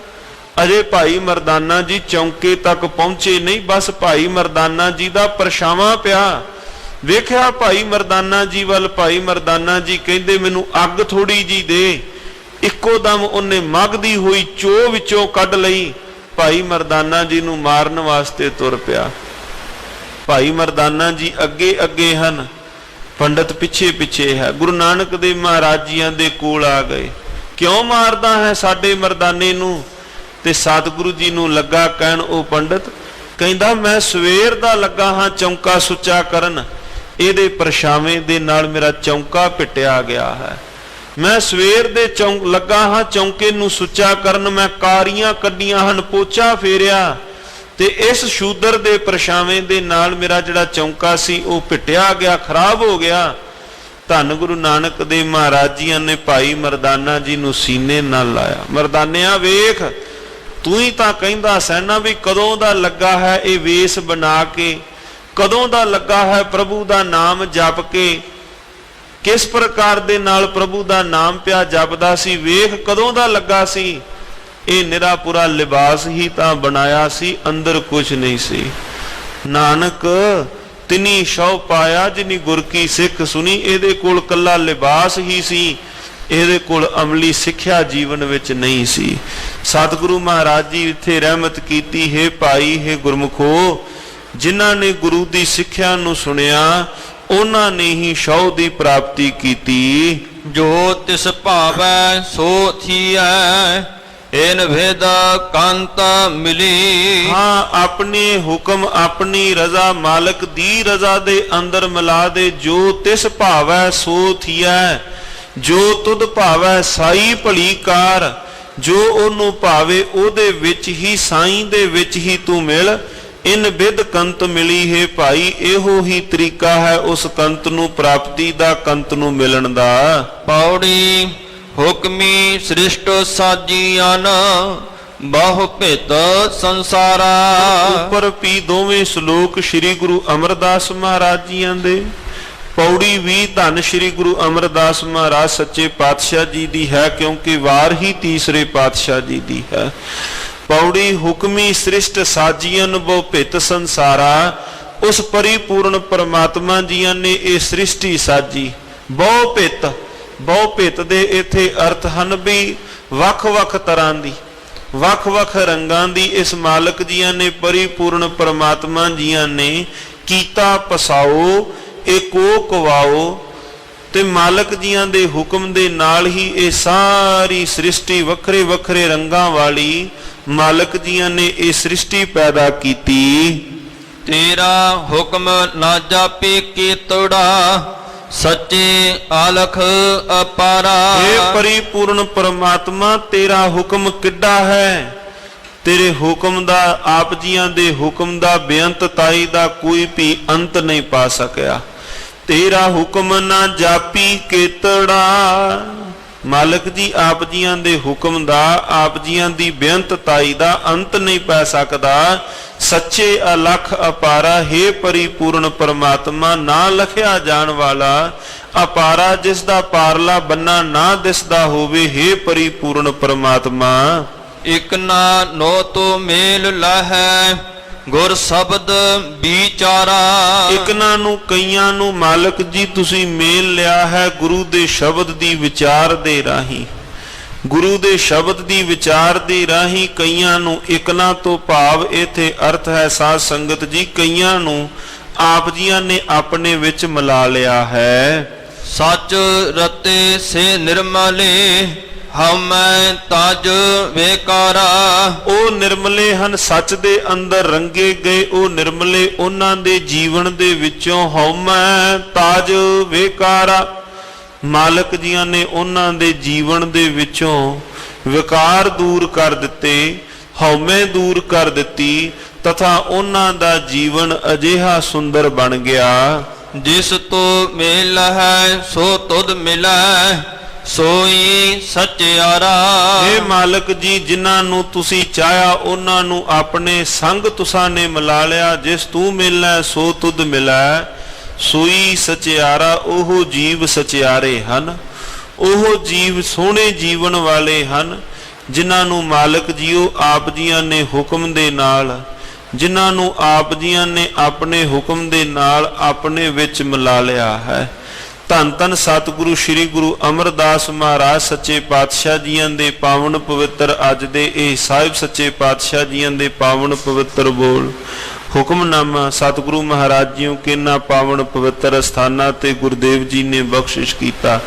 ਅਜੇ ਭਾਈ ਮਰਦਾਨਾ ਜੀ ਚੌਂਕੇ ਤੱਕ ਪਹੁੰਚੇ ਨਹੀਂ, ਬਸ ਭਾਈ ਮਰਦਾਨਾ ਜੀ ਦਾ ਪਰਛਾਵਾਂ ਪਿਆ। ਵੇਖਿਆ ਭਾਈ ਮਰਦਾਨਾ ਜੀ ਵੱਲ, ਭਾਈ ਮਰਦਾਨਾ ਜੀ ਕਹਿੰਦੇ ਮੈਨੂੰ ਅੱਗ ਥੋੜੀ ਜੀ ਦੇ। ਇੱਕੋ ਦਮ ਉਹਨੇ ਮਗਦੀ ਹੋਈ ਚੋਹ ਵਿੱਚੋਂ ਕੱਢ ਲਈ, ਭਾਈ ਮਰਦਾਨਾ ਜੀ ਨੂੰ ਮਾਰਨ ਵਾਸਤੇ ਤੁਰ ਪਿਆ। ਭਾਈ ਮਰਦਾਨਾ ਜੀ ਅੱਗੇ ਅੱਗੇ ਹਨ, ਪੰਡਤ ਪਿੱਛੇ ਪਿੱਛੇ ਹੈ। ਗੁਰੂ ਨਾਨਕ ਦੇਵ ਮਹਾਰਾਜ ਜੀਆਂ ਦੇ ਕੋਲ ਆ ਗਏ, ਕਿਉਂ ਮਾਰਦਾ ਹੈ ਸਾਡੇ ਮਰਦਾਨੇ ਨੂੰ? ਤੇ ਸਤਿਗੁਰੂ ਜੀ ਨੂੰ ਲੱਗਾ ਕਹਿਣ, ਉਹ ਪੰਡਤ ਕਹਿੰਦਾ ਮੈਂ ਸਵੇਰ ਦਾ ਲੱਗਾ ਹਾਂ ਚੌਂਕਾ ਸੁੱਚਾ ਕਰਨ, ਇਹਦੇ ਪਰਛਾਵੇਂ ਦੇ ਨਾਲ ਮੇਰਾ ਚੌਂਕਾ ਪਿੱਟਿਆ ਗਿਆ ਹੈ। ਮੈਂ ਸਵੇਰ ਦੇ ਲੱਗਾ ਹਾਂ ਚੌਂਕੇ ਨੂੰ ਸੁੱਚਾ ਕਰਨ, ਮੈਂ ਕਾਰੀਆਂ ਕੱਢੀਆਂ ਹਨ, ਪੋਚਾ ਫੇਰਿਆ, ਤੇ ਇਸ ਸ਼ੂਦਰ ਦੇ ਪਰਛਾਵੇਂ ਦੇ ਨਾਲ ਮੇਰਾ ਜਿਹੜਾ ਚੌਂਕਾ ਸੀ ਉਹ ਪਿੱਟਿਆ ਗਿਆ, ਖਰਾਬ ਹੋ ਗਿਆ। ਧੰਨ ਗੁਰੂ ਨਾਨਕ ਦੇਵ ਮਹਾਰਾਜ ਜੀਆਂ ਨੇ ਭਾਈ ਮਰਦਾਨਾ ਜੀ ਨੂੰ ਸੀਨੇ ਨਾਲ ਲਾਇਆ। ਮਰਦਾਨਿਆ ਵੇਖ, ਤੂੰ ਹੀ ਤਾਂ ਕਹਿੰਦਾ ਸੈਨਾ ਵੀ ਕਦੋਂ ਦਾ ਲੱਗਾ ਹੈ ਇਹ ਵੇਸ ਬਣਾ ਕੇ, ਕਦੋਂ ਦਾ ਲੱਗਾ ਹੈ ਪ੍ਰਭੂ ਦਾ ਨਾਮ ਜਪ ਕੇ, ਕਿਸ ਪ੍ਰਕਾਰ ਦੇ ਨਾਲ ਪ੍ਰਭੂ ਦਾ ਨਾਮ ਪਿਆ ਜਪਦਾ ਸੀ, ਵੇਖ ਕਦੋਂ ਦਾ ਲੱਗਾ ਸੀ। ਇਹ ਨਿਰਾ ਪੁਰਾ ਲਿਬਾਸ ਹੀ ਤਾਂ ਬਣਾਇਆ ਸੀ, ਅੰਦਰ ਕੁਝ ਨਹੀਂ ਸੀ। ਨਾਨਕ ਤਿਨੀ ਸਹੁ ਪਾਇਆ ਜਿਨੀ ਗੁਰ ਕੀ ਸਿੱਖ ਸੁਣੀ। ਇਹਦੇ ਕੋਲ ਕੱਲਾ ਲਿਬਾਸ ਹੀ ਸੀ, ਇਹਦੇ ਕੋਲ ਅਮਲੀ ਸਿੱਖਿਆ ਜੀਵਨ ਵਿੱਚ ਨਹੀਂ ਸੀ। ਸਤਿਗੁਰੂ ਮਹਾਰਾਜ ਜੀ ਇੱਥੇ ਰਹਿਮਤ ਕੀਤੀ, ਹੈ ਭਾਈ ਹੈ ਗੁਰਮੁਖੋ, ਜਿਨ੍ਹਾਂ ਨੇ ਗੁਰੂ ਦੀ ਸਿੱਖਿਆ ਨੂੰ ਸੁਣਿਆ ਉਹਨਾਂ ਨੇ ਹੀ ਸਹੁ ਦੀ ਪ੍ਰਾਪਤੀ ਕੀਤੀ। ਜੋ ਤਿਸ ਭਾਵੈ ਸੋ ਥੀਐ, ਇਨ ਭੇਦ ਕੰਤ ਮਿਲੀ। ਹਾਂ, ਆਪਣੇ ਹੁਕਮ ਆਪਣੀ ਰਜ਼ਾ ਮਾਲਕ ਦੀ ਰਜ਼ਾ ਦੇ ਅੰਦਰ ਮਿਲਾ ਦੇ। ਜੋ ਤਿਸ ਭਾਵੈ ਸੋ ਥੀਐ, ਜੋ ਤੁਧ ਭਾਵੈ ਸਾਈ ਭਲੀ ਕਾਰ। ਜੋ ਉਹਨੂੰ ਭਾਵੇ ਉਹਦੇ ਵਿੱਚ ਹੀ, ਸਾਈਂ ਦੇ ਵਿੱਚ ਹੀ ਤੂੰ ਮਿਲ। ਇਨ ਬਿਦ ਕੰਤ ਮਿਲੀ ਹੈ ਭਾਈ, ਇਹੋ ਹੀ ਤਰੀਕਾ ਹੈ ਉਸ ਕੰਤ ਨੂੰ ਪ੍ਰਾਪਤੀ ਦਾ, ਕੰਤ ਨੂੰ ਮਿਲਣ ਦਾ। ਪੌੜੀ ਹੁਕਮੀ ਸ੍ਰਿਸ਼ਟ ਸਾਜੀਆਂ ਬਹੁ ਭਿਤ ਸੰਸਾਰਾ। ਉੱਪਰ ਵੀ ਦੋਵੇਂ ਸ਼ਲੋਕ ਸ੍ਰੀ ਗੁਰੂ ਅਮਰਦਾਸ ਮਹਾਰਾਜ ਜੀਆਂ ਦੇ। ਪੌੜੀ ਵੀ ਧੰਨ ਸ੍ਰੀ ਗੁਰੂ ਅਮਰਦਾਸ ਮਹਾਰਾਜ ਸੱਚੇ ਪਾਤਸ਼ਾਹ ਜੀ ਦੀ ਹੈ, ਕਿਉਂਕਿ ਵਾਰ ਹੀ ਤੀਸਰੇ ਪਾਤਸ਼ਾਹ ਜੀ ਦੀ ਹੈ। ਪੌੜੀ ਹੁਕਮੀ ਸ੍ਰਿਸ਼ਟ ਸਾਜੀਅਨ ਬਹੁ ਭਿਤ ਸੰਸਾਰਾ। ਉਸ ਪਰਿਪੂਰਨ ਪਰਮਾਤਮਾ ਜੀਆਂ ਨੇ ਇਹ ਸ੍ਰਿਸ਼ਟੀ ਸਾਜੀ। ਬਹੁ ਭਿਤ, ਬਹੁ ਭਿਤ ਦੇ ਇਥੇ ਅਰਥ ਹਨ ਵੀ ਵੱਖ-ਵੱਖ ਤਰ੍ਹਾਂ ਦੀ, ਵੱਖ-ਵੱਖ ਰੰਗਾਂ ਦੀ ਇਸ ਮਾਲਕ ਜੀਆਂ ਨੇ, ਪਰਿਪੂਰਨ ਪਰਮਾਤਮਾ ਜੀਆਂ ਨੇ ਕੀਤਾ ਪਸਾਓ, ਏਕੋ ਕਵਾਓ। ਤੇ ਮਾਲਕ ਜੀਆਂ ਦੇ ਹੁਕਮ ਦੇ ਨਾਲ ਹੀ ਇਹ ਸਾਰੀ ਸ੍ਰਿਸ਼ਟੀ ਵੱਖਰੇ ਵੱਖਰੇ ਰੰਗਾਂ ਵਾਲੀ ਮਾਲਕ ਜੀਆਂ ਨੇ ਇਹ ਸ੍ਰਿਸ਼ਟੀ ਪੈਦਾ ਕੀਤੀ। ਤੇਰਾ ਹੁਕਮ ਨਾ ਜਾਪੇ ਕੀਤੜਾ, ਸੱਚੇ ਆਲਖ ਅਪਾਰਾ। ਇਹ ਪਰਿਪੂਰਨ ਪਰਮਾਤਮਾ ਤੇਰਾ ਹੁਕਮ ਕਿੱਡਾ ਹੈ। ਤੇਰੇ ਹੁਕਮ ਦਾ, ਆਪ ਜੀਆਂ ਦੇ ਹੁਕਮ ਦਾ ਬੇਅੰਤ ਤਾਈ ਦਾ ਕੋਈ ਵੀ ਅੰਤ ਨਹੀਂ ਪਾ ਸਕਿਆ। ਤੇਰਾ ਹੁਕਮ ਨਾ ਜਾਪੀ ਕੀਤੜਾ। ਮਾਲਕ ਜੀ ਆਪ ਜੀਆਂ ਦੇ ਹੁਕਮ ਦਾ, ਆਪ ਜੀਆਂ ਦੀ ਬੇਅੰਤ ਤਾਈ ਦਾ ਅੰਤ ਨਹੀਂ ਪੈ ਸਕਦਾ। ਸੱਚੇ ਅਲਖ ਅਪਾਰਾ, ਹੈ ਪਰਿਪੂਰਨ ਪਰਮਾਤਮਾ ਨਾ ਲਖਿਆ ਜਾਣ ਵਾਲਾ, ਅਪਾਰਾ ਜਿਸ ਦਾ ਪਾਰਲਾ ਬੰਨਾ ਨਾ ਦਿਸਦਾ ਹੋਵੇ, ਹੈ ਪਰਿਪੂਰਨ ਪਰਮਾਤਮਾ। ਇਕ ਨਾ ਨੋ ਤੋ ਮੇਲ ਲਹੈ, ਗੁਰ ਸ਼ਬਦ ਵਿਚਾਰਾ। ਇਕਨਾਂ ਨੂੰ, ਕਈਆਂ ਨੂੰ ਮਾਲਕ ਜੀ ਤੁਸੀਂ ਮੇਲ ਲਿਆ ਹੈ ਗੁਰੂ ਦੇ ਸ਼ਬਦ ਦੀ ਵਿਚਾਰ ਦੇ ਰਾਹੀਂ। ਗੁਰੂ ਦੇ ਸ਼ਬਦ ਦੀ ਵਿਚਾਰ ਦੇ ਰਾਹੀਂ ਕਈਆਂ ਨੂੰ, ਇਕਨਾਂ ਤੋਂ ਭਾਵ ਇਥੇ ਅਰਥ ਹੈ ਸਾਧ ਸੰਗਤ ਜੀ, ਕਈਆਂ ਨੂੰ ਆਪ ਜੀਆਂ ਨੇ ਆਪਣੇ ਵਿੱਚ ਮਿਲਾ ਲਿਆ ਹੈ। ਸੱਚ ਰਤੇ ਸੇ ਨਿਰਮਲੇ, ਹਮੈ ਤਜ ਵੇਕਾਰਾ। ਉਹ ਨਿਰਮਲੇ ਹਨ, ਸੱਚ ਦੇ ਅੰਦਰ ਰੰਗੇ ਗਏ ਉਹ ਨਿਰਮਲੇ, ਉਹਨਾਂ ਦੇ ਜੀਵਨ ਦੇ ਵਿੱਚੋਂ ਹਉਮੈ ਤਾਜ ਵੇਕਾਰਾ। ਮਾਲਕ ਜੀਆਂ ਨੇ ਉਹਨਾਂ ਦੇ ਜੀਵਨ ਦੇ ਵਿੱਚੋਂ ਵਿਕਾਰ ਦੂਰ ਕਰ ਦਿੱਤੇ, ਹਉਮੈ ਦੂਰ ਕਰ ਦਿੱਤੀ, ਤਥਾ ਉਹਨਾਂ ਦਾ ਜੀਵਨ ਅਜਿਹਾ ਸੁੰਦਰ ਬਣ ਗਿਆ। ਜਿਸ ਤੋ ਮੇਲ ਹੈ ਸੋ ਤੁਧ ਮਿਲੈ, ਸੋਈ ਸਚਿਆਰਾ। ਇਹ ਮਾਲਕ ਜੀ ਜਿਨ੍ਹਾਂ ਨੂੰ ਤੁਸੀਂ ਚਾਹਿਆ ਉਹਨਾਂ ਨੂੰ ਆਪਣੇ ਸੰਗ ਤੁਸਾਂ ਨੇ ਮਿਲਾ ਲਿਆ। ਜਿਸ ਤੂੰ ਮਿਲੈ ਸੋ ਤੁਧ ਮਿਲੈ, ਸੋਈ ਸਚਿਆਰਾ। ਉਹ ਜੀਵ ਸਚਿਆਰੇ ਹਨ, ਉਹ ਜੀਵ ਸੋਹਣੇ ਜੀਵਨ ਵਾਲੇ ਹਨ, ਜਿਨ੍ਹਾਂ ਨੂੰ ਮਾਲਕ ਜੀਓ ਆਪ ਜੀਆਂ ਨੇ ਹੁਕਮ ਦੇ ਨਾਲ, ਜਿਨ੍ਹਾਂ ਨੂੰ ਆਪ ਜੀਆਂ ਨੇ ਆਪਣੇ ਹੁਕਮ ਦੇ ਨਾਲ ਆਪਣੇ ਵਿੱਚ ਮਿਲਾ ਲਿਆ ਹੈ। ਧੰਨ ਧੰਨ ਸਤਿਗੁਰੂ ਸ੍ਰੀ ਗੁਰੂ ਅਮਰਦਾਸ ਮਹਾਰਾਜ ਸੱਚੇ ਪਾਤਸ਼ਾਹ ਜੀਆਂ ਦੇ ਪਾਵਨ ਪਵਿੱਤਰ ਅੱਜ ਦੇ ਇਹ ਸਾਹਿਬ ਸੱਚੇ ਪਾਤਸ਼ਾਹ ਜੀਆਂ ਦੇ ਪਾਵਨ ਪਵਿੱਤਰ ਬੋਲ ਹੁਕਮਨਾਮਾ ਸਤਿਗੁਰੂ ਮਹਾਰਾਜ ਜੀਓ ਕਿੰਨਾ ਪਾਵਨ ਪਵਿੱਤਰ ਸਥਾਨਾਂ ਤੇ ਗੁਰਦੇਵ ਜੀ ਨੇ ਬਖਸ਼ਿਸ਼ ਕੀਤਾ।